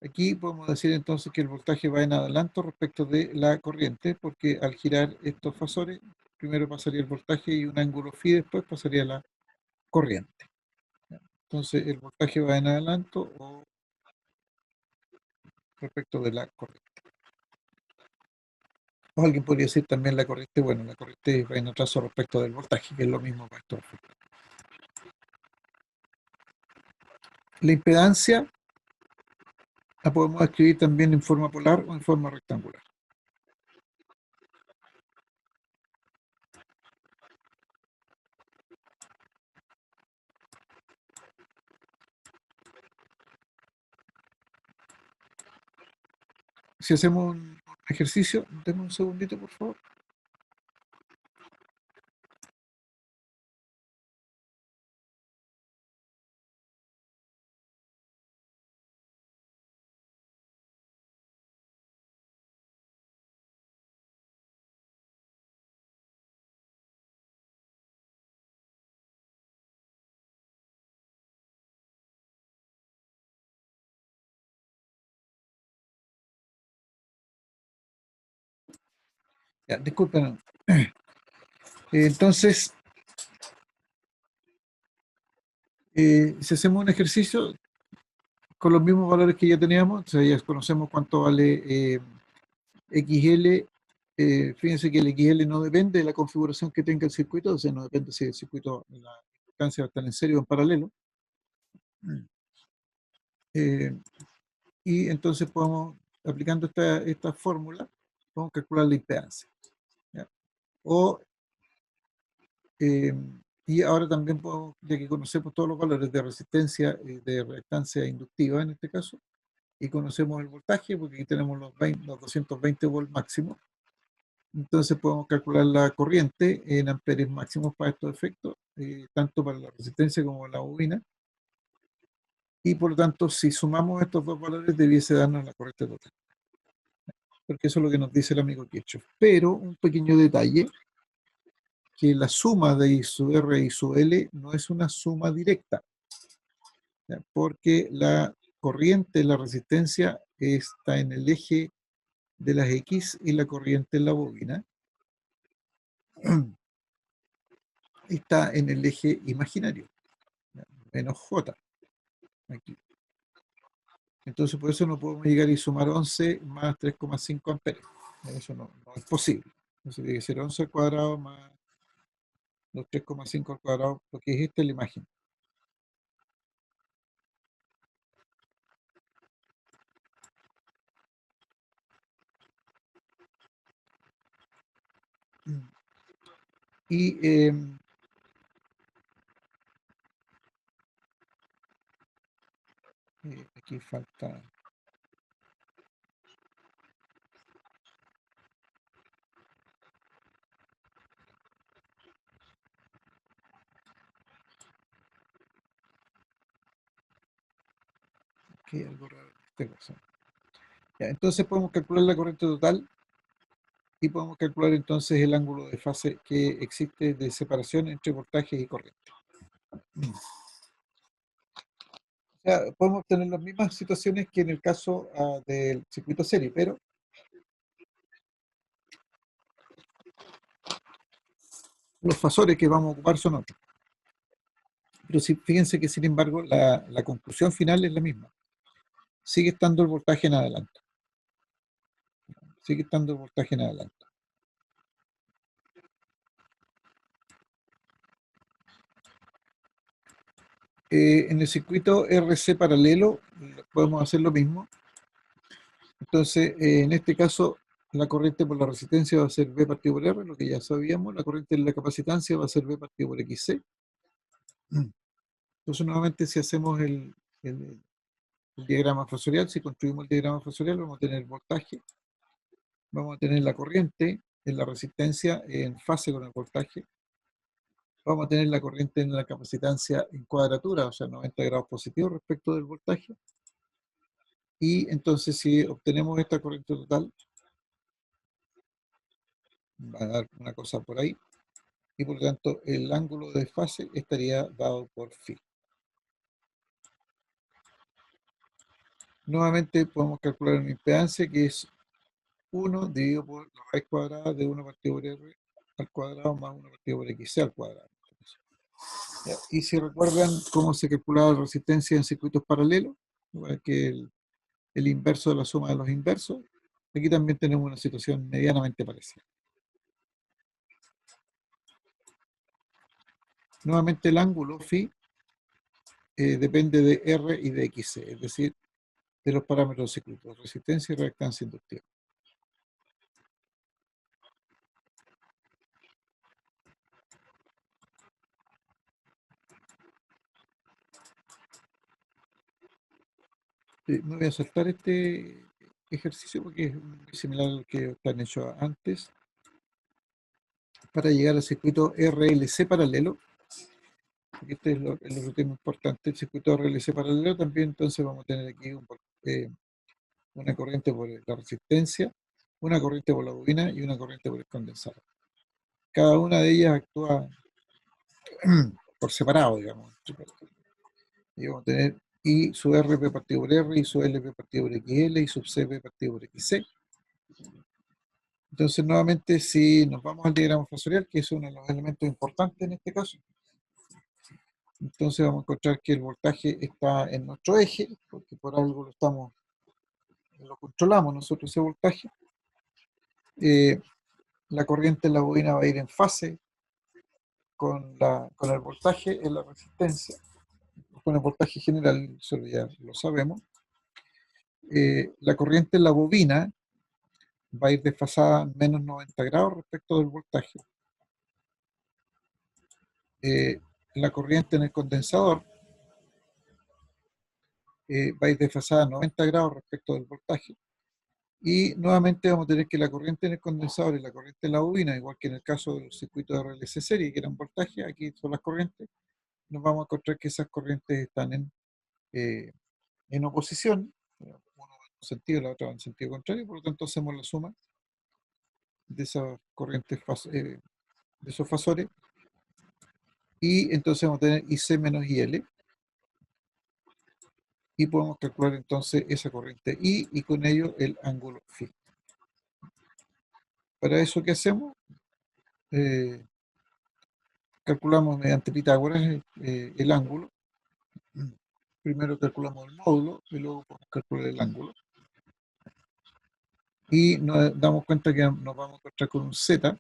Aquí podemos decir entonces que el voltaje va en adelanto respecto de la corriente, porque al girar estos fasores, primero pasaría el voltaje y un ángulo phi, después pasaría la corriente. Entonces el voltaje va en adelanto o respecto de la corriente. O alguien podría decir también la corriente, bueno, la corriente va en atraso respecto del voltaje, que es lo mismo para estos efectos. La impedancia la podemos escribir también en forma polar o en forma rectangular. Si hacemos un ejercicio, denme un segundito, por favor. Ya, disculpen. Entonces, si hacemos un ejercicio con los mismos valores que ya teníamos, entonces ya conocemos cuánto vale XL fíjense que el XL no depende de la configuración que tenga el circuito, o sea, no depende si el circuito, la instancia va a estar en serio o en paralelo. Eh, y entonces podemos, aplicando esta fórmula, podemos calcular la impedancia. ¿Ya? O, eh, y ahora también podemos, ya que conocemos todos los valores de resistencia y de reactancia inductiva en este caso, y conocemos el voltaje, porque aquí tenemos los 220 volts máximos, entonces podemos calcular la corriente en amperes máximos para estos efectos, tanto para la resistencia como la bobina, y por lo tanto, si sumamos estos dos valores, debiese darnos la corriente total, porque eso es lo que nos dice el amigo Kirchhoff. Pero un pequeño detalle, que la suma de I sub R y sub L no es una suma directa, ¿ya? Porque la corriente, la resistencia, está en el eje de las X y la corriente en la bobina está en el eje imaginario, ¿ya? Menos J, aquí. Entonces por eso no podemos llegar y sumar 11 más 3,5 amperes. Eso no es posible. Entonces tiene que ser 11 al cuadrado más los 3,5 al cuadrado, porque es esta la imagen. Y aquí falta... Aquí hay algo raro en esta cosa. Ya, entonces podemos calcular la corriente total y podemos calcular entonces el ángulo de fase que existe de separación entre voltaje y corriente. O sea, podemos tener las mismas situaciones que en el caso del circuito serie, pero los fasores que vamos a ocupar son otros. Pero fíjense que sin embargo la conclusión final es la misma. Sigue estando el voltaje en adelante. Sigue estando el voltaje en adelante. En el circuito RC paralelo podemos hacer lo mismo. Entonces, en este caso, la corriente por la resistencia va a ser V partido por R, lo que ya sabíamos. La corriente en la capacitancia va a ser V partido por XC. Entonces, nuevamente, si hacemos el diagrama fasorial, si construimos el diagrama fasorial, vamos a tener el voltaje, vamos a tener la corriente en la resistencia en fase con el voltaje, vamos a tener la corriente en la capacitancia en cuadratura, o sea, 90 grados positivos respecto del voltaje. Y entonces, si obtenemos esta corriente total, va a dar una cosa por ahí, y por lo tanto el ángulo de fase estaría dado por phi. Nuevamente podemos calcular una impedancia que es 1 dividido por la raíz cuadrada de 1 partido por r al cuadrado más 1 partido por x al cuadrado. ¿Ya? Y si recuerdan cómo se calculaba la resistencia en circuitos paralelos, igual que el inverso de la suma de los inversos, aquí también tenemos una situación medianamente parecida. Nuevamente el ángulo phi depende de R y de XC, es decir, de los parámetros cíclicos, resistencia y reactancia inductiva. Me voy a saltar este ejercicio porque es muy similar al que han hecho antes. Para llegar al circuito RLC paralelo, porque este es el otro tema importante, el circuito RLC paralelo también, entonces vamos a tener aquí una corriente por la resistencia, una corriente por la bobina y una corriente por el condensador. Cada una de ellas actúa por separado, digamos. Y vamos a tener I sub R P partido por R, I sub L P partido por XL, I sub C P partido por XC. Entonces, nuevamente, si nos vamos al diagrama fasorial, que es uno de los elementos importantes en este caso, entonces vamos a encontrar que el voltaje está en nuestro eje, porque por algo lo controlamos nosotros ese voltaje. la corriente en la bobina va a ir en fase con el voltaje en la resistencia, con el voltaje general, eso ya lo sabemos. La corriente en la bobina va a ir desfasada menos 90 grados respecto del voltaje. La corriente en el condensador va a ir desfasada 90 grados respecto del voltaje. Y nuevamente vamos a tener que la corriente en el condensador y la corriente en la bobina, igual que en el caso de los circuitos de RLC serie, que eran voltaje, aquí son las corrientes, nos vamos a encontrar que esas corrientes están en oposición, uno va en un sentido y la otra va en sentido contrario, por lo tanto hacemos la suma de esas corrientes, de esos fasores, y entonces vamos a tener IC menos IL, y podemos calcular entonces esa corriente I y con ello el ángulo φ. Para eso, ¿qué hacemos? Calculamos mediante Pitágoras el ángulo. Primero calculamos el módulo y luego podemos calcular el ángulo. Y nos damos cuenta que nos vamos a encontrar con un z,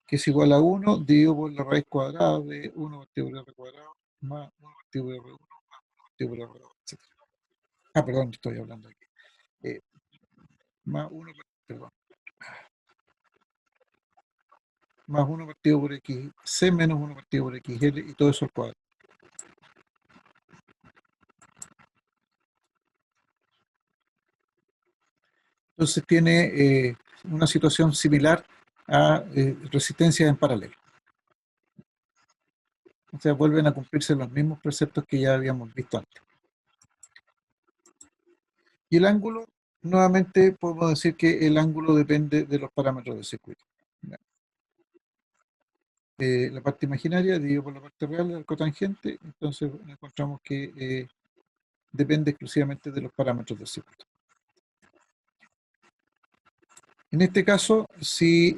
que es igual a 1 dividido por la raíz cuadrada de 1 partido por r cuadrado más 1 partido por r1 más 1 partido por r2, etc. Ah, perdón, estoy hablando aquí. Eh, más 1, perdón, más 1 partido por x, c menos 1 partido por xl y todo eso al cuadrado. Entonces tiene una situación similar a resistencias en paralelo. O sea, vuelven a cumplirse los mismos preceptos que ya habíamos visto antes. Y el ángulo, nuevamente podemos decir que el ángulo depende de los parámetros del circuito. La parte imaginaria dividido por la parte real del cotangente, entonces encontramos que depende exclusivamente de los parámetros del circuito. En este caso, si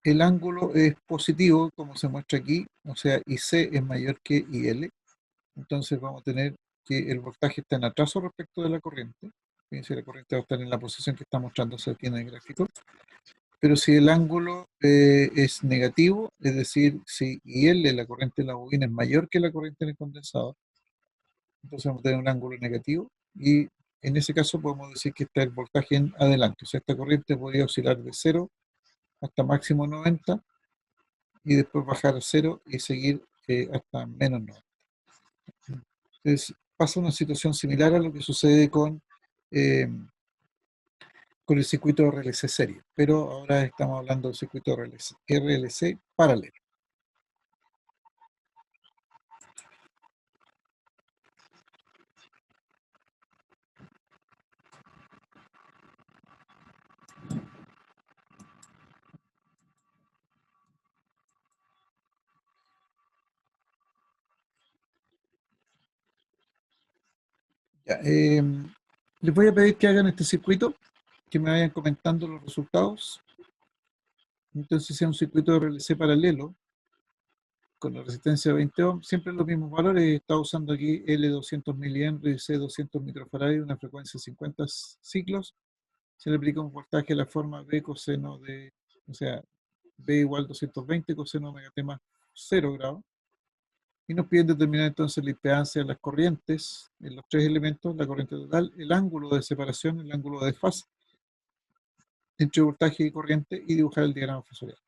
el ángulo es positivo, como se muestra aquí, o sea, IC es mayor que IL, entonces vamos a tener que el voltaje está en atraso respecto de la corriente. Fíjense, la corriente va a estar en la posición que está mostrándose aquí en el gráfico. Pero si el ángulo es negativo, es decir, si IL, la corriente en la bobina, es mayor que la corriente en el condensador, entonces vamos a tener un ángulo negativo y en ese caso podemos decir que está el voltaje en adelante. O sea, esta corriente podría oscilar de 0 hasta máximo 90 y después bajar a 0 y seguir hasta menos 90. Entonces pasa una situación similar a lo que sucede eh, con el circuito RLC serie, pero ahora estamos hablando del circuito RLC paralelo. Ya, les voy a pedir que hagan este circuito, que me vayan comentando los resultados. Entonces sea un circuito de RLC paralelo con la resistencia de 20 ohms, siempre los mismos valores. Está usando aquí L200 mA y C200 microfarad, una frecuencia de 50 ciclos. Se le aplica un voltaje a la forma B coseno de, o sea, B igual 220 coseno omega t más 0 grados. Y nos piden determinar entonces la impedancia de las corrientes en los tres elementos, la corriente total, el ángulo de separación, el ángulo de desfase entre voltaje y corriente y dibujar el diagrama fasorial.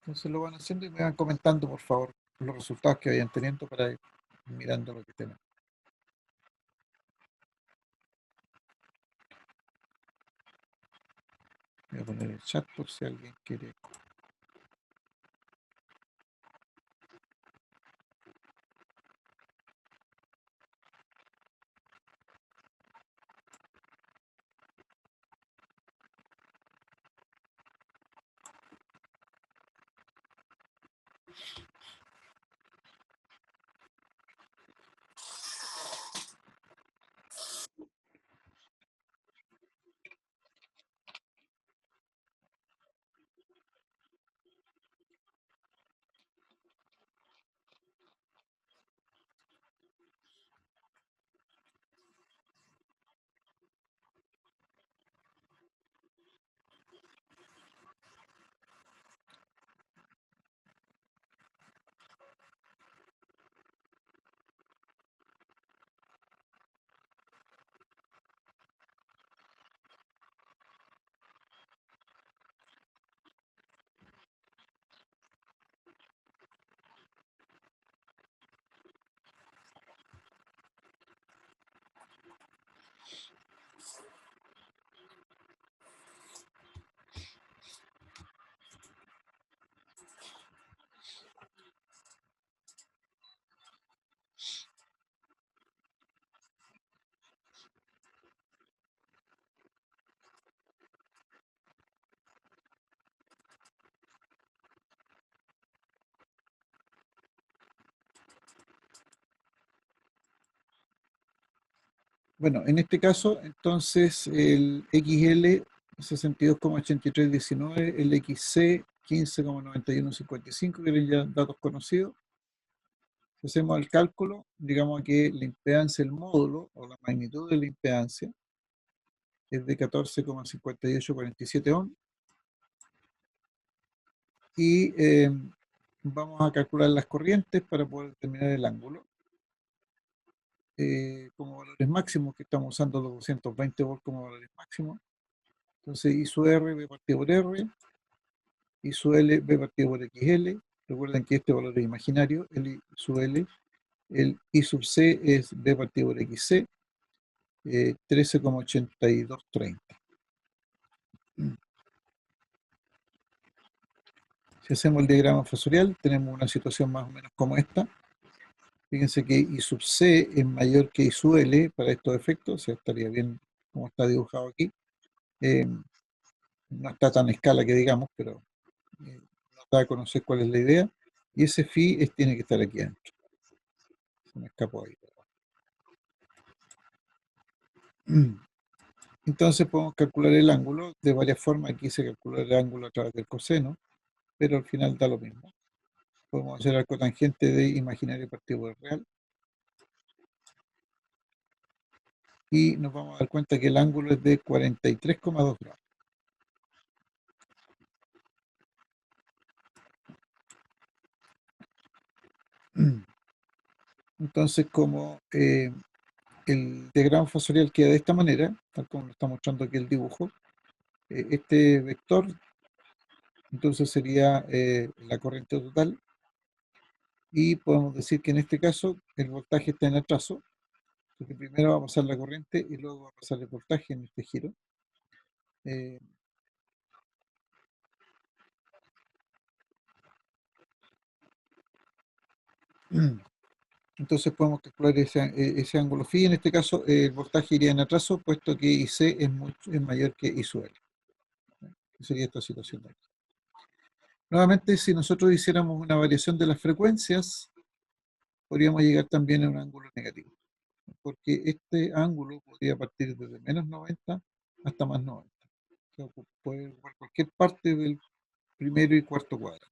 Entonces lo van haciendo y me van comentando, por favor, los resultados que vayan teniendo para ir mirando lo que tenemos. Voy a poner el chat por si alguien quiere. Bueno, en este caso, entonces, el XL 62,8319, el XC 15,9155, que eran ya datos conocidos. Si hacemos el cálculo, digamos que la impedancia del módulo, o la magnitud de la impedancia, es de 14,5847 ohms. Y vamos a calcular las corrientes para poder determinar el ángulo. Como valores máximos, que estamos usando los 220 volts como valores máximos. Entonces, I sub R, B partido por R, I sub L, B partido por XL. Recuerden que este valor es imaginario, el I sub L. El I sub C es B partido por XC, 13,8230. Si hacemos el diagrama fasorial, tenemos una situación más o menos como esta. Fíjense que I sub C es mayor que I sub L para estos efectos, o sea, estaría bien como está dibujado aquí. Eh, no está tan a escala que digamos, pero nos da a conocer cuál es la idea. Y ese phi tiene que estar aquí adentro. Se me escapó ahí. Entonces podemos calcular el ángulo de varias formas. Aquí se calcula el ángulo a través del coseno, pero al final da lo mismo. Podemos hacer el cotangente de imaginario partido por el real. Y nos vamos a dar cuenta que el ángulo es de 43,2 grados. Entonces, como el diagrama fasorial queda de esta manera, tal como lo está mostrando aquí el dibujo, este vector entonces sería la corriente total, y podemos decir que en este caso el voltaje está en atraso, porque primero va a pasar la corriente y luego va a pasar el voltaje en este giro. Eh, entonces podemos calcular ese ángulo phi. En este caso el voltaje iría en atraso, puesto que IC es mayor que I sub L. Que sería esta situación de aquí. Nuevamente, si nosotros hiciéramos una variación de las frecuencias, podríamos llegar también a un ángulo negativo, porque este ángulo podría partir desde menos 90 hasta más 90. O sea, puede ocupar cualquier parte del primero y cuarto cuadro.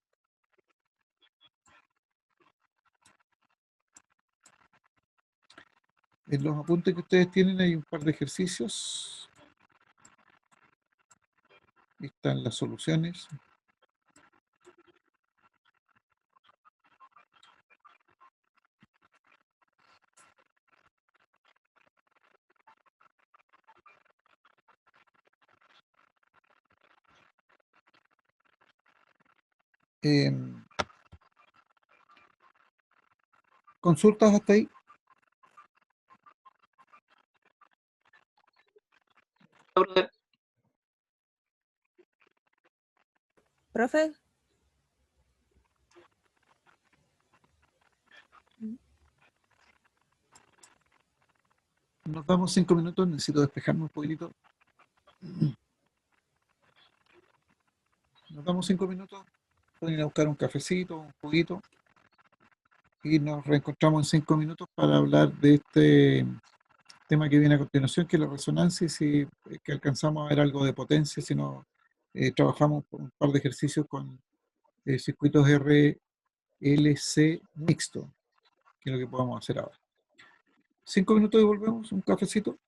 En los apuntes que ustedes tienen hay un par de ejercicios. Ahí están las soluciones. Em, ¿Consultas hasta ahí? Profe, Nos damos 5 minutos, necesito despejarme un poquitito. Nos damos 5 minutos, pueden ir a buscar un cafecito, un juguito, y nos reencontramos en 5 minutos para hablar de este tema que viene a continuación, que es la resonancia, y si que alcanzamos a ver algo de potencia, si no trabajamos un par de ejercicios con circuitos RLC mixto, que es lo que podemos hacer ahora. 5 minutos y volvemos, un cafecito.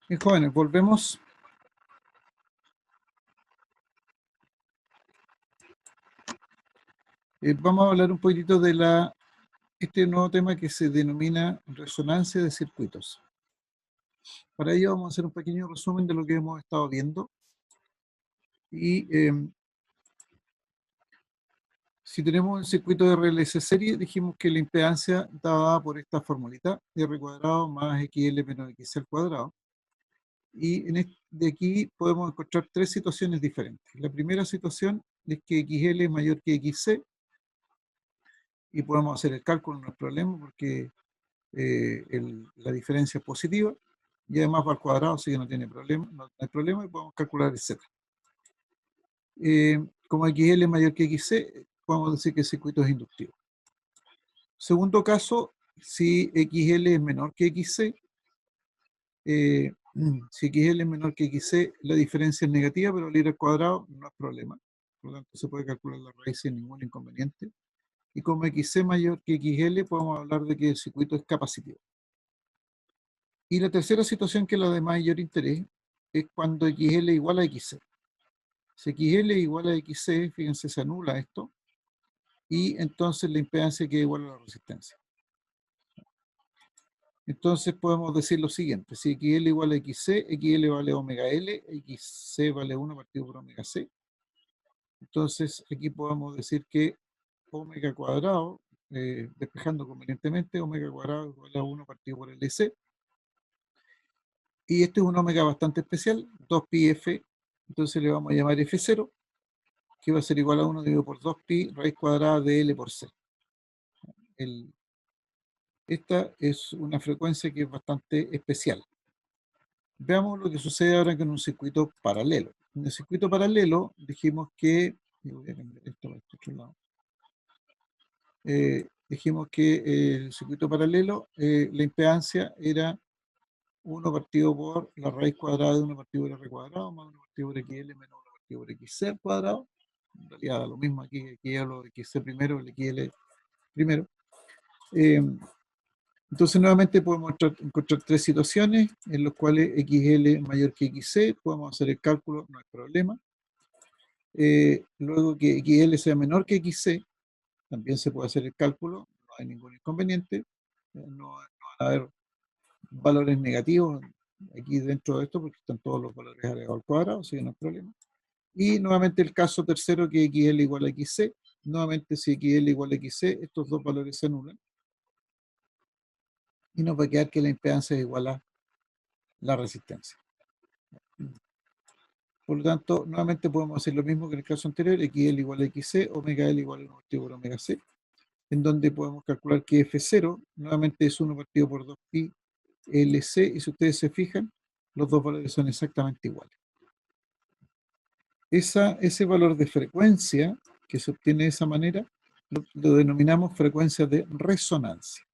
Bien, jóvenes, volvemos. Vamos a hablar un poquitito de este nuevo tema que se denomina resonancia de circuitos. Para ello vamos a hacer un pequeño resumen de lo que hemos estado viendo. Y si tenemos el circuito de RLC serie, dijimos que la impedancia dada por esta formulita, R cuadrado más XL menos XC al cuadrado. Y de aquí podemos encontrar tres situaciones diferentes. La primera situación es que XL es mayor que XC, y podemos hacer el cálculo, no hay problema, porque la diferencia es positiva, y además va al cuadrado, así que no tiene problema, no hay problema, y podemos calcular el Z. Como XL es mayor que XC, podemos decir que el circuito es inductivo. Segundo caso, si XL es menor que XC, si XL es menor que XC, la diferencia es negativa, pero al ir al cuadrado no es problema. Por lo tanto, se puede calcular la raíz sin ningún inconveniente. Y como XC mayor que XL, podemos hablar de que el circuito es capacitivo. Y la tercera situación, que es la de mayor interés, es cuando XL igual a XC. Si XL igual a XC, fíjense, se anula esto, y entonces la impedancia queda igual a la resistencia. Entonces podemos decir lo siguiente: si XL igual a XC, XL vale omega L, XC vale 1 partido por omega C. Entonces aquí podemos decir que omega cuadrado, despejando convenientemente, omega cuadrado igual a 1 partido por LC. Y este es un omega bastante especial, 2pi f, entonces le vamos a llamar f0, que va a ser igual a 1 dividido por 2pi raíz cuadrada de L por C. Esta es una frecuencia que es bastante especial. Veamos lo que sucede ahora con un circuito paralelo. En el circuito paralelo dijimos que, voy a cambiar esto para este otro lado. Dijimos que el circuito paralelo, la impedancia era 1 partido por la raíz cuadrada de 1 partido por R cuadrado más 1 partido por XL menos 1 partido por XC al cuadrado. En realidad da lo mismo aquí hablo de XC primero, el XL primero. Entonces nuevamente podemos encontrar tres situaciones en las cuales XL es mayor que XC, podemos hacer el cálculo, no hay problema. Luego que XL sea menor que XC, también se puede hacer el cálculo, no hay ningún inconveniente. No van a haber valores negativos aquí dentro de esto, porque están todos los valores agregados al cuadrado, así que no hay problema. Y nuevamente el caso tercero, que XL igual a XC. Nuevamente, si XL igual a XC, estos dos valores se anulan. Y nos va a quedar que la impedancia es igual a la resistencia. Por lo tanto, nuevamente podemos hacer lo mismo que en el caso anterior: XL igual a XC, omega L igual a 1 partido por omega C, en donde podemos calcular que F0 nuevamente es 1 partido por 2pi LC, y si ustedes se fijan, los dos valores son exactamente iguales. Ese valor de frecuencia que se obtiene de esa manera lo denominamos frecuencia de resonancia.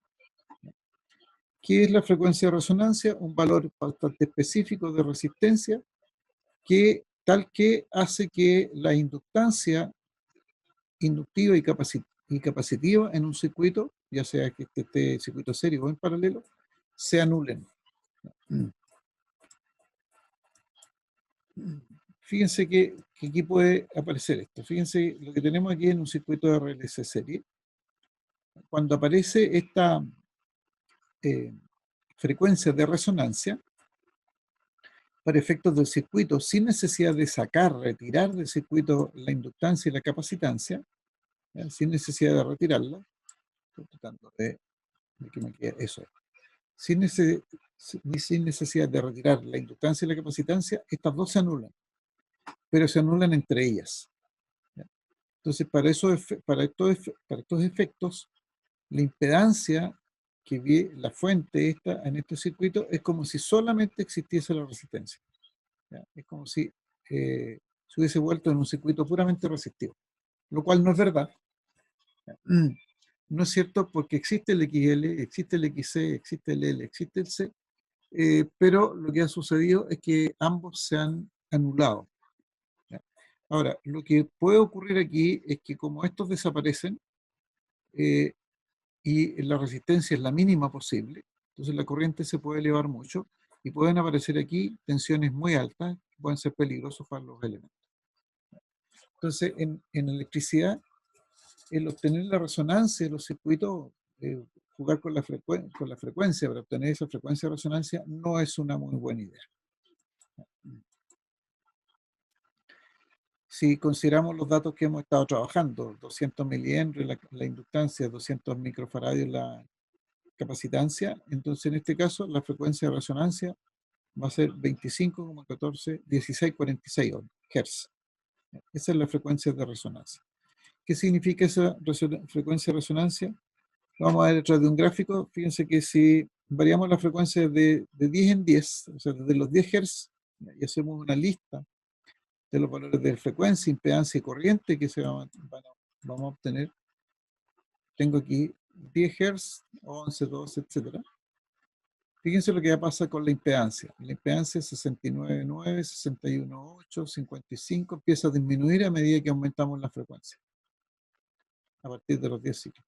¿Qué es la frecuencia de resonancia? Un valor bastante específico de resistencia tal que hace que la inductancia inductiva y capacitiva en un circuito, ya sea que esté circuito serio o en paralelo, se anulen. Fíjense que aquí puede aparecer esto. Fíjense lo que tenemos aquí en un circuito de RLC serie. Cuando aparece esta frecuencia de resonancia, para efectos del circuito, sin necesidad de retirar del circuito la inductancia y la capacitancia, sin necesidad de retirarla, estoy tratando de que me quede eso. Sin necesidad de retirar la inductancia y la capacitancia, estas dos se anulan, pero se anulan entre ellas. Entonces, para estos efectos, la impedancia que ve la fuente en este circuito es como si solamente existiese la resistencia. ¿Ya? Es como si se hubiese vuelto en un circuito puramente resistivo, lo cual no es verdad. ¿Ya? No es cierto, porque existe el XL, existe el XC, existe el L, existe el C, pero lo que ha sucedido es que ambos se han anulado. ¿Ya? Ahora, lo que puede ocurrir aquí es que como estos desaparecen y la resistencia es la mínima posible, Entonces la corriente se puede elevar mucho y pueden aparecer aquí tensiones muy altas que pueden ser peligrosos para los elementos. Entonces, en electricidad, el obtener la resonancia de los circuitos, jugar con con la frecuencia para obtener esa frecuencia de resonancia no es una muy buena idea. Si consideramos los datos que hemos estado trabajando, 200 milihenries la inductancia, 200 microfaradios la capacitancia, entonces en este caso la frecuencia de resonancia va a ser 25,14, 1646 Hz. Esa es la frecuencia de resonancia. ¿Qué significa esa frecuencia de resonancia? Lo vamos a ver detrás de un gráfico. Fíjense que si variamos la frecuencia de 10 en 10, o sea, desde los 10 Hz, y hacemos una lista de los valores de frecuencia, impedancia y corriente que vamos a obtener. Tengo aquí 10 Hz, 11, 12, etc. Fíjense lo que pasa con la impedancia. La impedancia es 69,9, 61,8, 55, empieza a disminuir a medida que aumentamos la frecuencia, a partir de los 10 ciclos.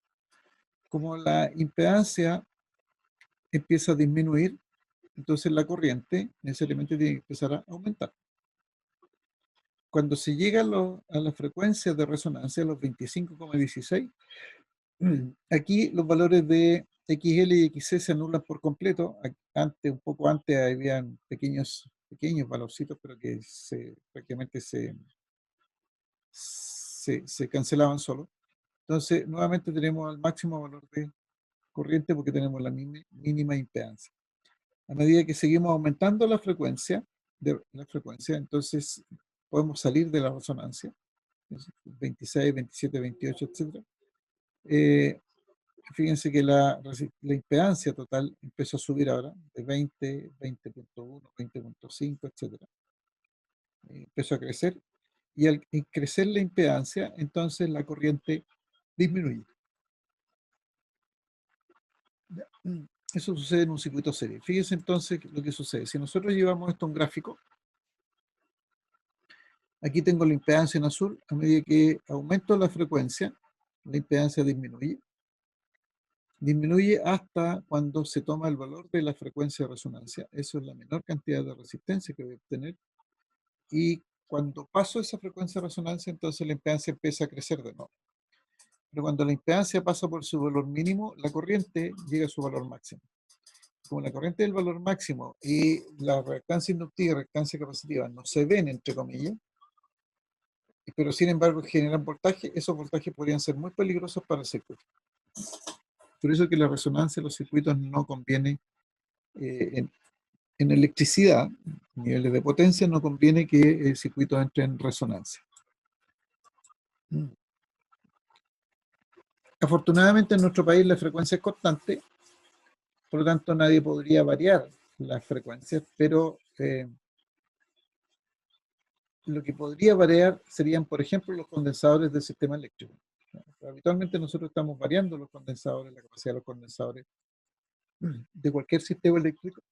Como la impedancia empieza a disminuir, entonces la corriente necesariamente tiene que empezar a aumentar. Cuando se llega a la frecuencia de resonancia, los 25,16, aquí los valores de XL y XC se anulan por completo. Un poco antes habían pequeños valorcitos, pero que prácticamente se cancelaban solo. Entonces, nuevamente tenemos al máximo valor de corriente porque tenemos la mínima impedancia. A medida que seguimos aumentando la frecuencia, entonces podemos salir de la resonancia, 26, 27, 28, etc. Fíjense que la impedancia total empezó a subir ahora, de 20, 20.1, 20.5, etc. Empezó a crecer, y al crecer la impedancia, entonces la corriente disminuye. Eso sucede en un circuito serie. Fíjense entonces lo que sucede. Si nosotros llevamos esto a un gráfico, aquí tengo la impedancia en azul. A medida que aumento la frecuencia, la impedancia disminuye. Disminuye hasta cuando se toma el valor de la frecuencia de resonancia. Eso es la menor cantidad de resistencia que voy a obtener. Y cuando paso esa frecuencia de resonancia, entonces la impedancia empieza a crecer de nuevo. Pero cuando la impedancia pasa por su valor mínimo, la corriente llega a su valor máximo. Como la corriente del valor máximo y la reactancia inductiva y reactancia capacitiva no se ven, entre comillas, pero sin embargo generan voltaje, esos voltajes podrían ser muy peligrosos para el circuito. Por eso que la resonancia de los circuitos no conviene, en electricidad, niveles de potencia, no conviene que el circuito entre en resonancia. Afortunadamente en nuestro país la frecuencia es constante, por lo tanto nadie podría variar las frecuencias, pero lo que podría variar serían, por ejemplo, los condensadores del sistema eléctrico. Habitualmente nosotros estamos variando los condensadores, la capacidad de los condensadores de cualquier sistema eléctrico.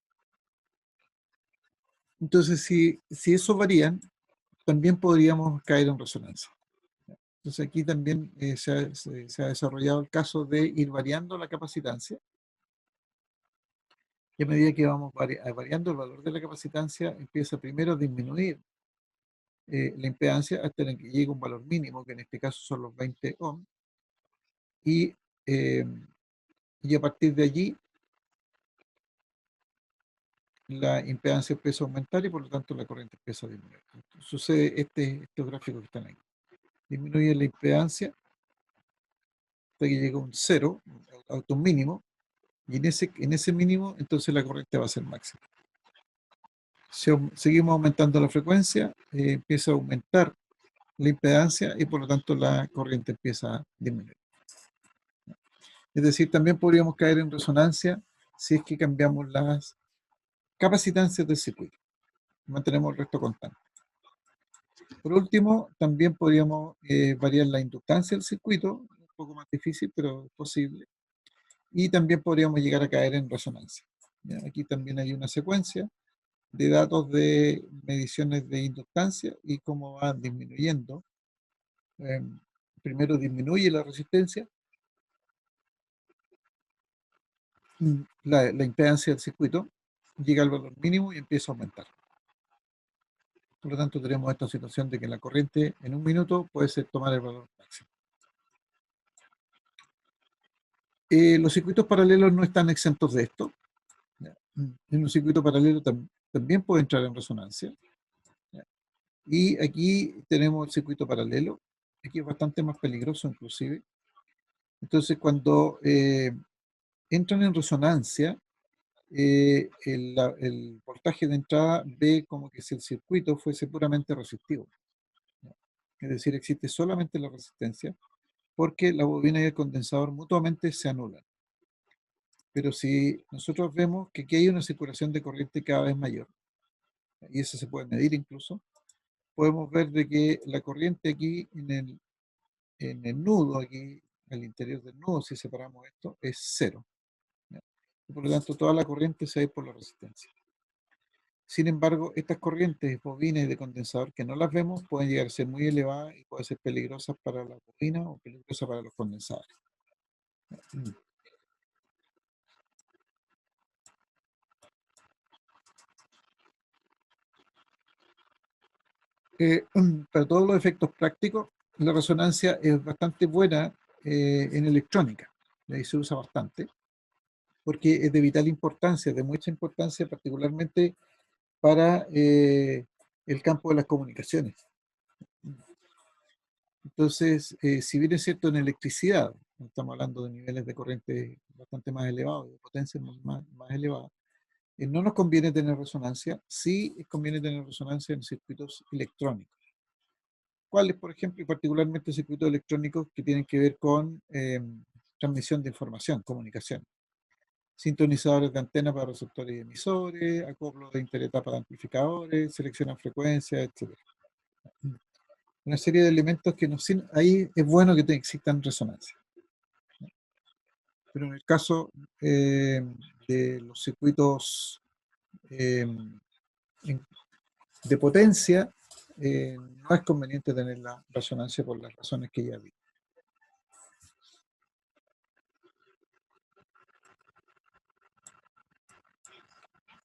Entonces, si eso varían, también podríamos caer en resonancia. Entonces aquí también se ha desarrollado el caso de ir variando la capacitancia. Y a medida que vamos variando el valor de la capacitancia, empieza primero a disminuir la impedancia hasta que llegue a un valor mínimo, que en este caso son los 20 ohms. Y a partir de allí, la impedancia empieza a aumentar y por lo tanto la corriente empieza a disminuir. Sucede estos gráficos que están ahí. Disminuye la impedancia hasta que llega a un cero, a un mínimo, y en ese mínimo entonces la corriente va a ser máxima. Si seguimos aumentando la frecuencia, empieza a aumentar la impedancia y por lo tanto la corriente empieza a disminuir. Es decir, también podríamos caer en resonancia si es que cambiamos las capacitancias del circuito. Mantenemos el resto constante. Por último, también podríamos variar la inductancia del circuito, un poco más difícil, pero posible. Y también podríamos llegar a caer en resonancia. Aquí también hay una secuencia de datos de mediciones de inductancia y cómo va disminuyendo. Primero disminuye la resistencia la impedancia del circuito, llega al valor mínimo y empieza a aumentar. Por lo tanto, tenemos esta situación de que la corriente en un minuto puede ser tomar el valor máximo. Los circuitos paralelos no están exentos de esto. ¿Ya? En un circuito paralelo también puede entrar en resonancia. ¿Ya? Y aquí tenemos el circuito paralelo. Aquí es bastante más peligroso inclusive. Entonces, cuando entran en resonancia, el voltaje de entrada ve como que si el circuito fuese puramente resistivo. ¿Ya? Es decir, existe solamente la resistencia porque la bobina y el condensador mutuamente se anulan. Pero si nosotros vemos que aquí hay una circulación de corriente cada vez mayor, y eso se puede medir incluso, podemos ver de que la corriente aquí en el nudo, aquí al interior del nudo, si separamos esto, es cero. ¿Ya? Y por lo tanto, toda la corriente se va a ir por la resistencia. Sin embargo, estas corrientes bobinas y de condensador que no las vemos pueden llegar a ser muy elevadas y pueden ser peligrosas para la bobina o peligrosas para los condensadores. Para todos los efectos prácticos, la resonancia es bastante buena en electrónica. Y ahí se usa bastante, porque es de vital importancia, de mucha importancia, particularmente para el campo de las comunicaciones. Entonces, si bien es cierto en electricidad, estamos hablando de niveles de corriente bastante más elevados, de potencia más elevada, no nos conviene tener resonancia, sí conviene tener resonancia en circuitos electrónicos. ¿Cuáles, por ejemplo, y particularmente circuitos electrónicos que tienen que ver con transmisión de información, comunicación? Sintonizadores de antena para receptores y emisores, acoplo de interetapa de amplificadores, seleccionan frecuencias, etc. Una serie de elementos que ahí es bueno que existan resonancias. Pero en el caso de los circuitos eh, de potencia, no es conveniente tener la resonancia por las razones que ya vi.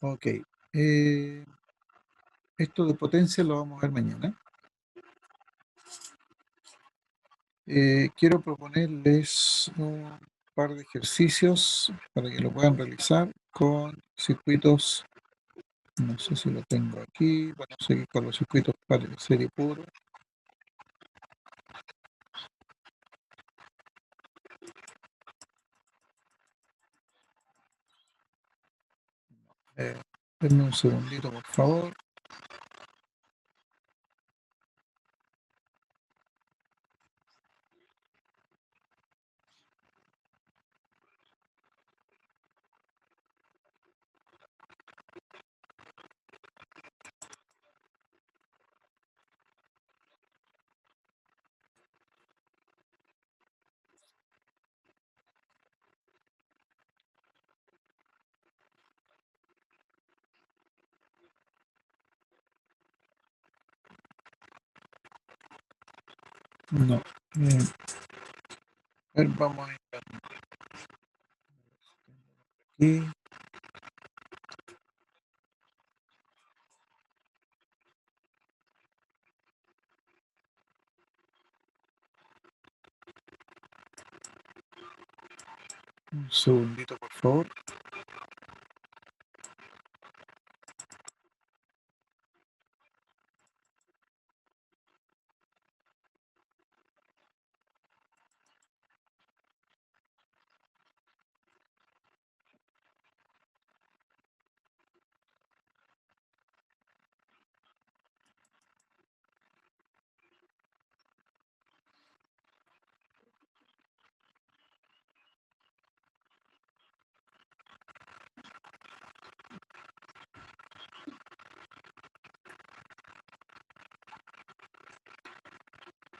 Ok. Esto de potencia lo vamos a ver mañana. Quiero proponerles un par de ejercicios para que lo puedan realizar con circuitos, no sé si lo tengo aquí, vamos a seguir con los circuitos para serie puro. Denme un segundito, por favor. No. A ver, vamos a ir aquí. Un segundito, por favor.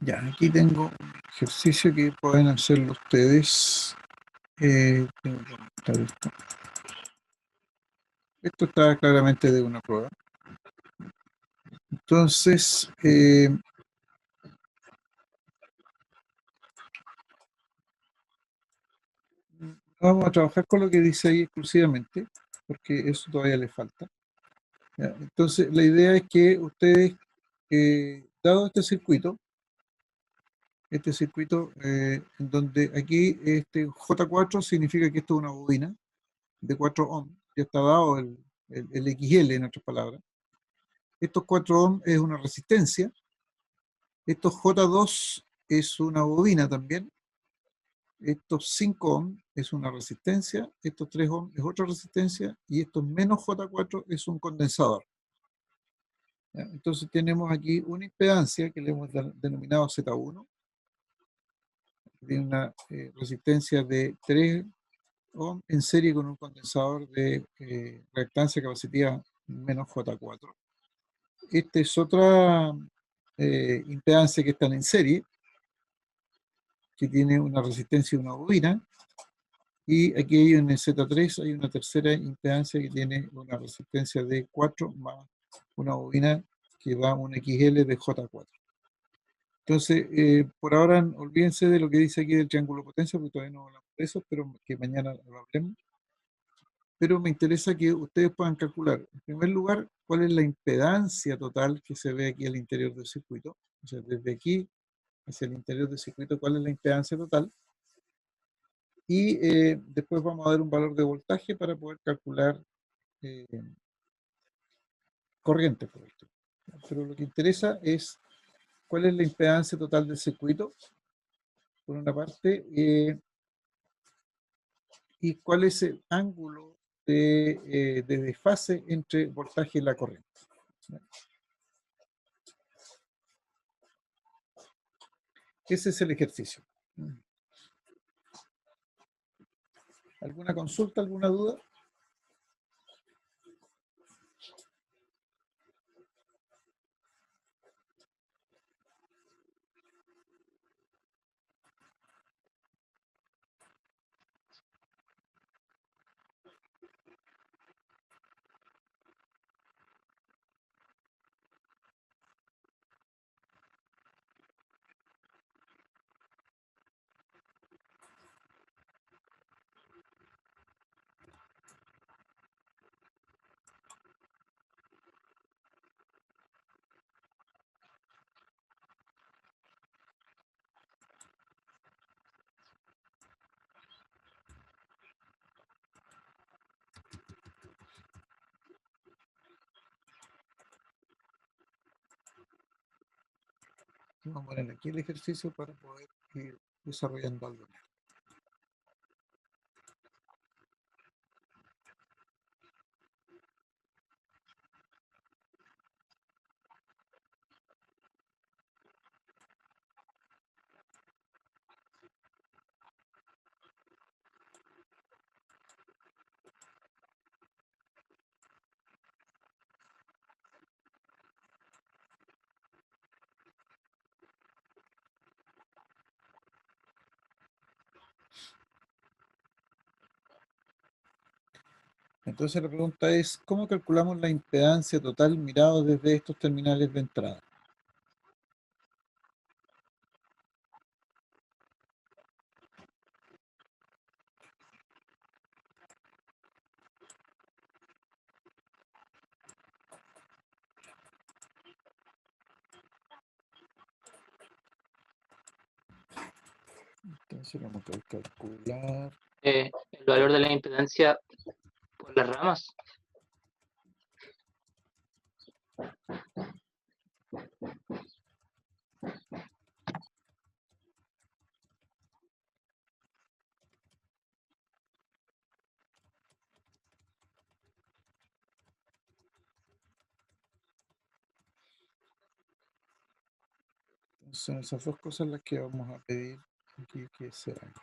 Ya, aquí tengo un ejercicio que pueden hacerlo ustedes. Tengo que anotar esto. Esto está claramente de una prueba. Entonces, vamos a trabajar con lo que dice ahí exclusivamente, porque eso todavía le falta. ¿Ya? Entonces, la idea es que ustedes, dado este circuito en donde aquí este J4 significa que esto es una bobina de 4 ohms, ya está dado el XL en otras palabras. Estos 4 ohms es una resistencia, estos J2 es una bobina también, estos 5 ohms es una resistencia, estos 3 ohms es otra resistencia y estos menos J4 es un condensador. ¿Ya? Entonces tenemos aquí una impedancia que le hemos denominado Z1, tiene una resistencia de 3 ohms en serie con un condensador de reactancia capacitiva menos J4. Esta es otra impedancia que están en serie, que tiene una resistencia de una bobina, y aquí hay en el Z3 hay una tercera impedancia que tiene una resistencia de 4 más una bobina que da un XL de J4. Entonces, por ahora olvídense de lo que dice aquí del triángulo de potencia, porque todavía no hablamos de eso, pero que mañana lo hablemos. Pero me interesa que ustedes puedan calcular, en primer lugar, cuál es la impedancia total que se ve aquí al interior del circuito. O sea, desde aquí hacia el interior del circuito, cuál es la impedancia total. Y después vamos a dar un valor de voltaje para poder calcular eh, corriente por esto. Pero lo que interesa es cuál es la impedancia total del circuito, por una parte, y cuál es el ángulo de desfase entre voltaje y la corriente. Ese es el ejercicio. ¿Alguna consulta, alguna duda? Vamos a poner aquí el ejercicio para poder ir desarrollando algo. Entonces la pregunta es, ¿cómo calculamos la impedancia total mirado desde estos terminales de entrada? Entonces vamos a calcular. El valor de la impedancia por las ramas. Son esas dos cosas las que vamos a pedir aquí que se hagan.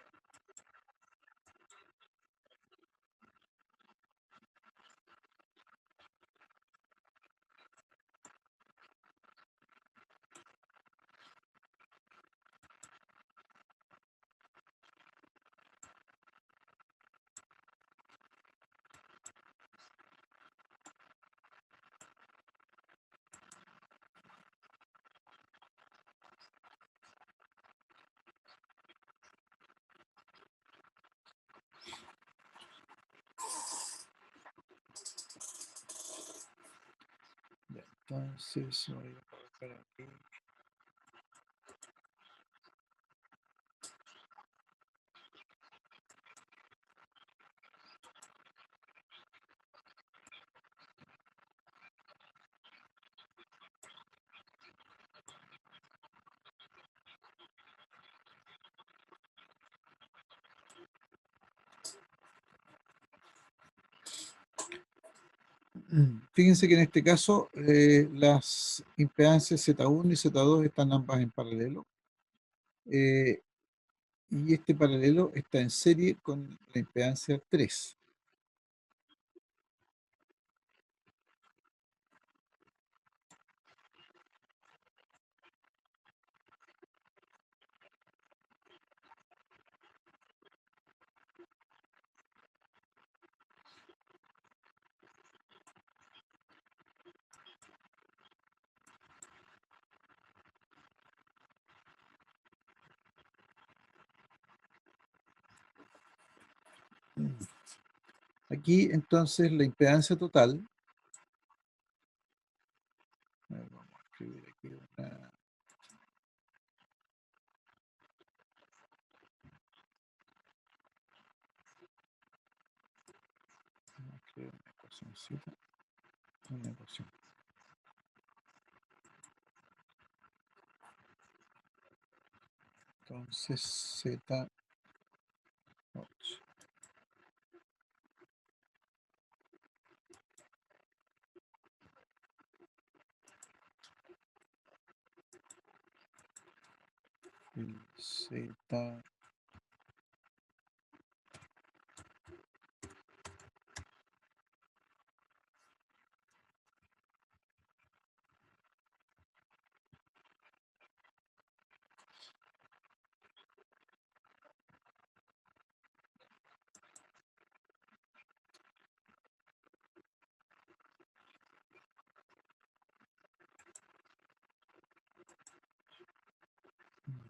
Entonces voy a colocar aquí. Fíjense que en este caso las impedancias Z1 y Z2 están ambas en paralelo. eh, y este paralelo está en serie con la impedancia 3. Aquí entonces la impedancia total, a ver, vamos a escribir aquí una ecuacióncita, una ecuación. Entonces Z8 y Z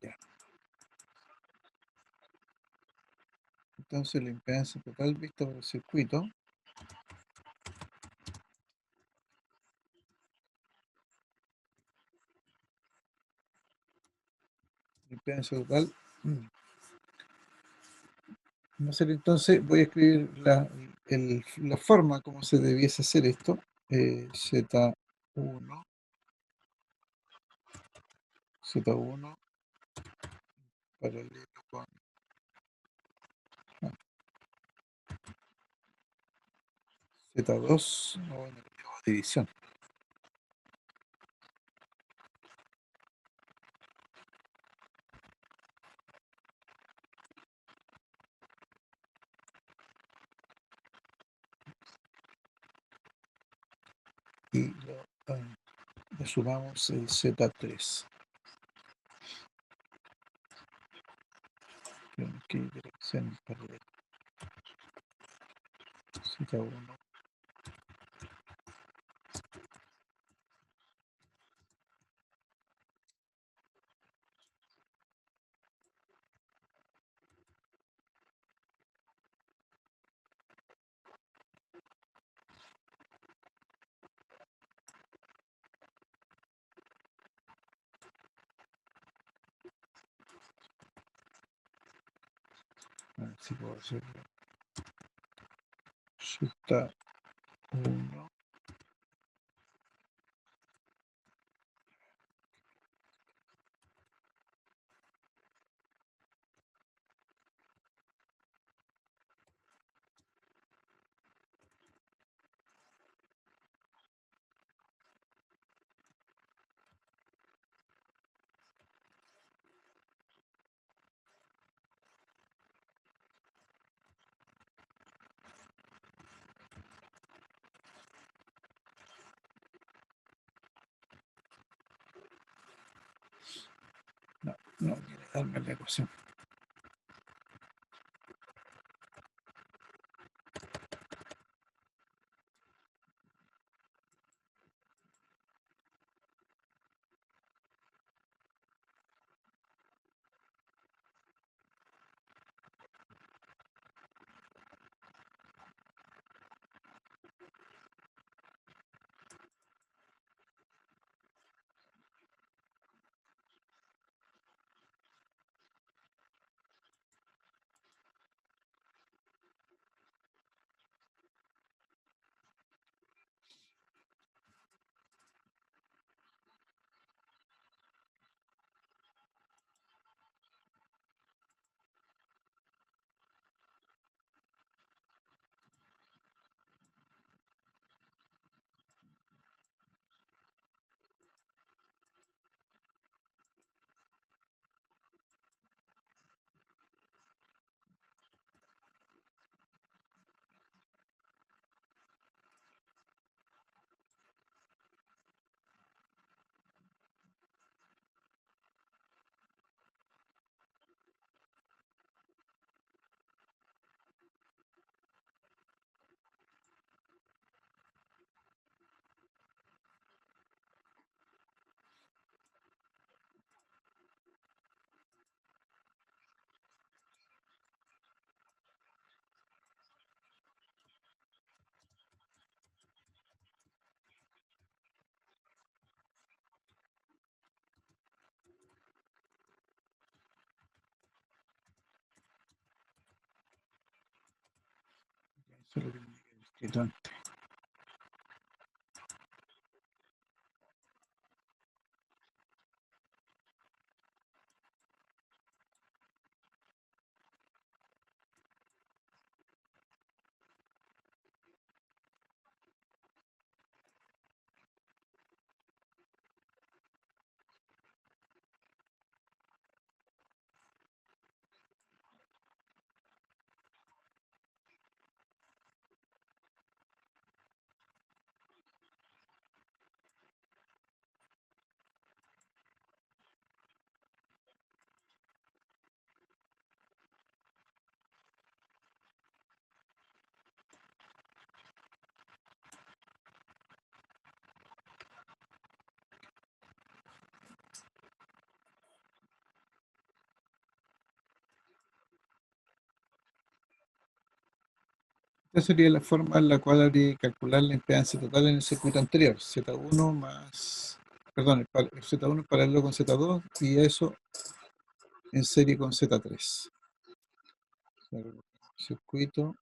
ya. Entonces la impedancia total vista por el circuito, la impedancia total, va a ser entonces, voy a escribir la forma como se debiese hacer esto, Z1, Z1 paralelo con Z2, no, bueno, división. Y le sumamos el Z3. ¿Qué dirección paralela? Z1. A ver si puedo hacerlo. Z1. No, no quiere darme la ecuación. Eso es lo que me había escrito antes. Esta sería la forma en la cual habría que calcular la impedancia total en el circuito anterior. Z1 más, perdón, el Z1 paralelo con Z2 y eso en serie con Z3. Circuito.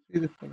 Y después,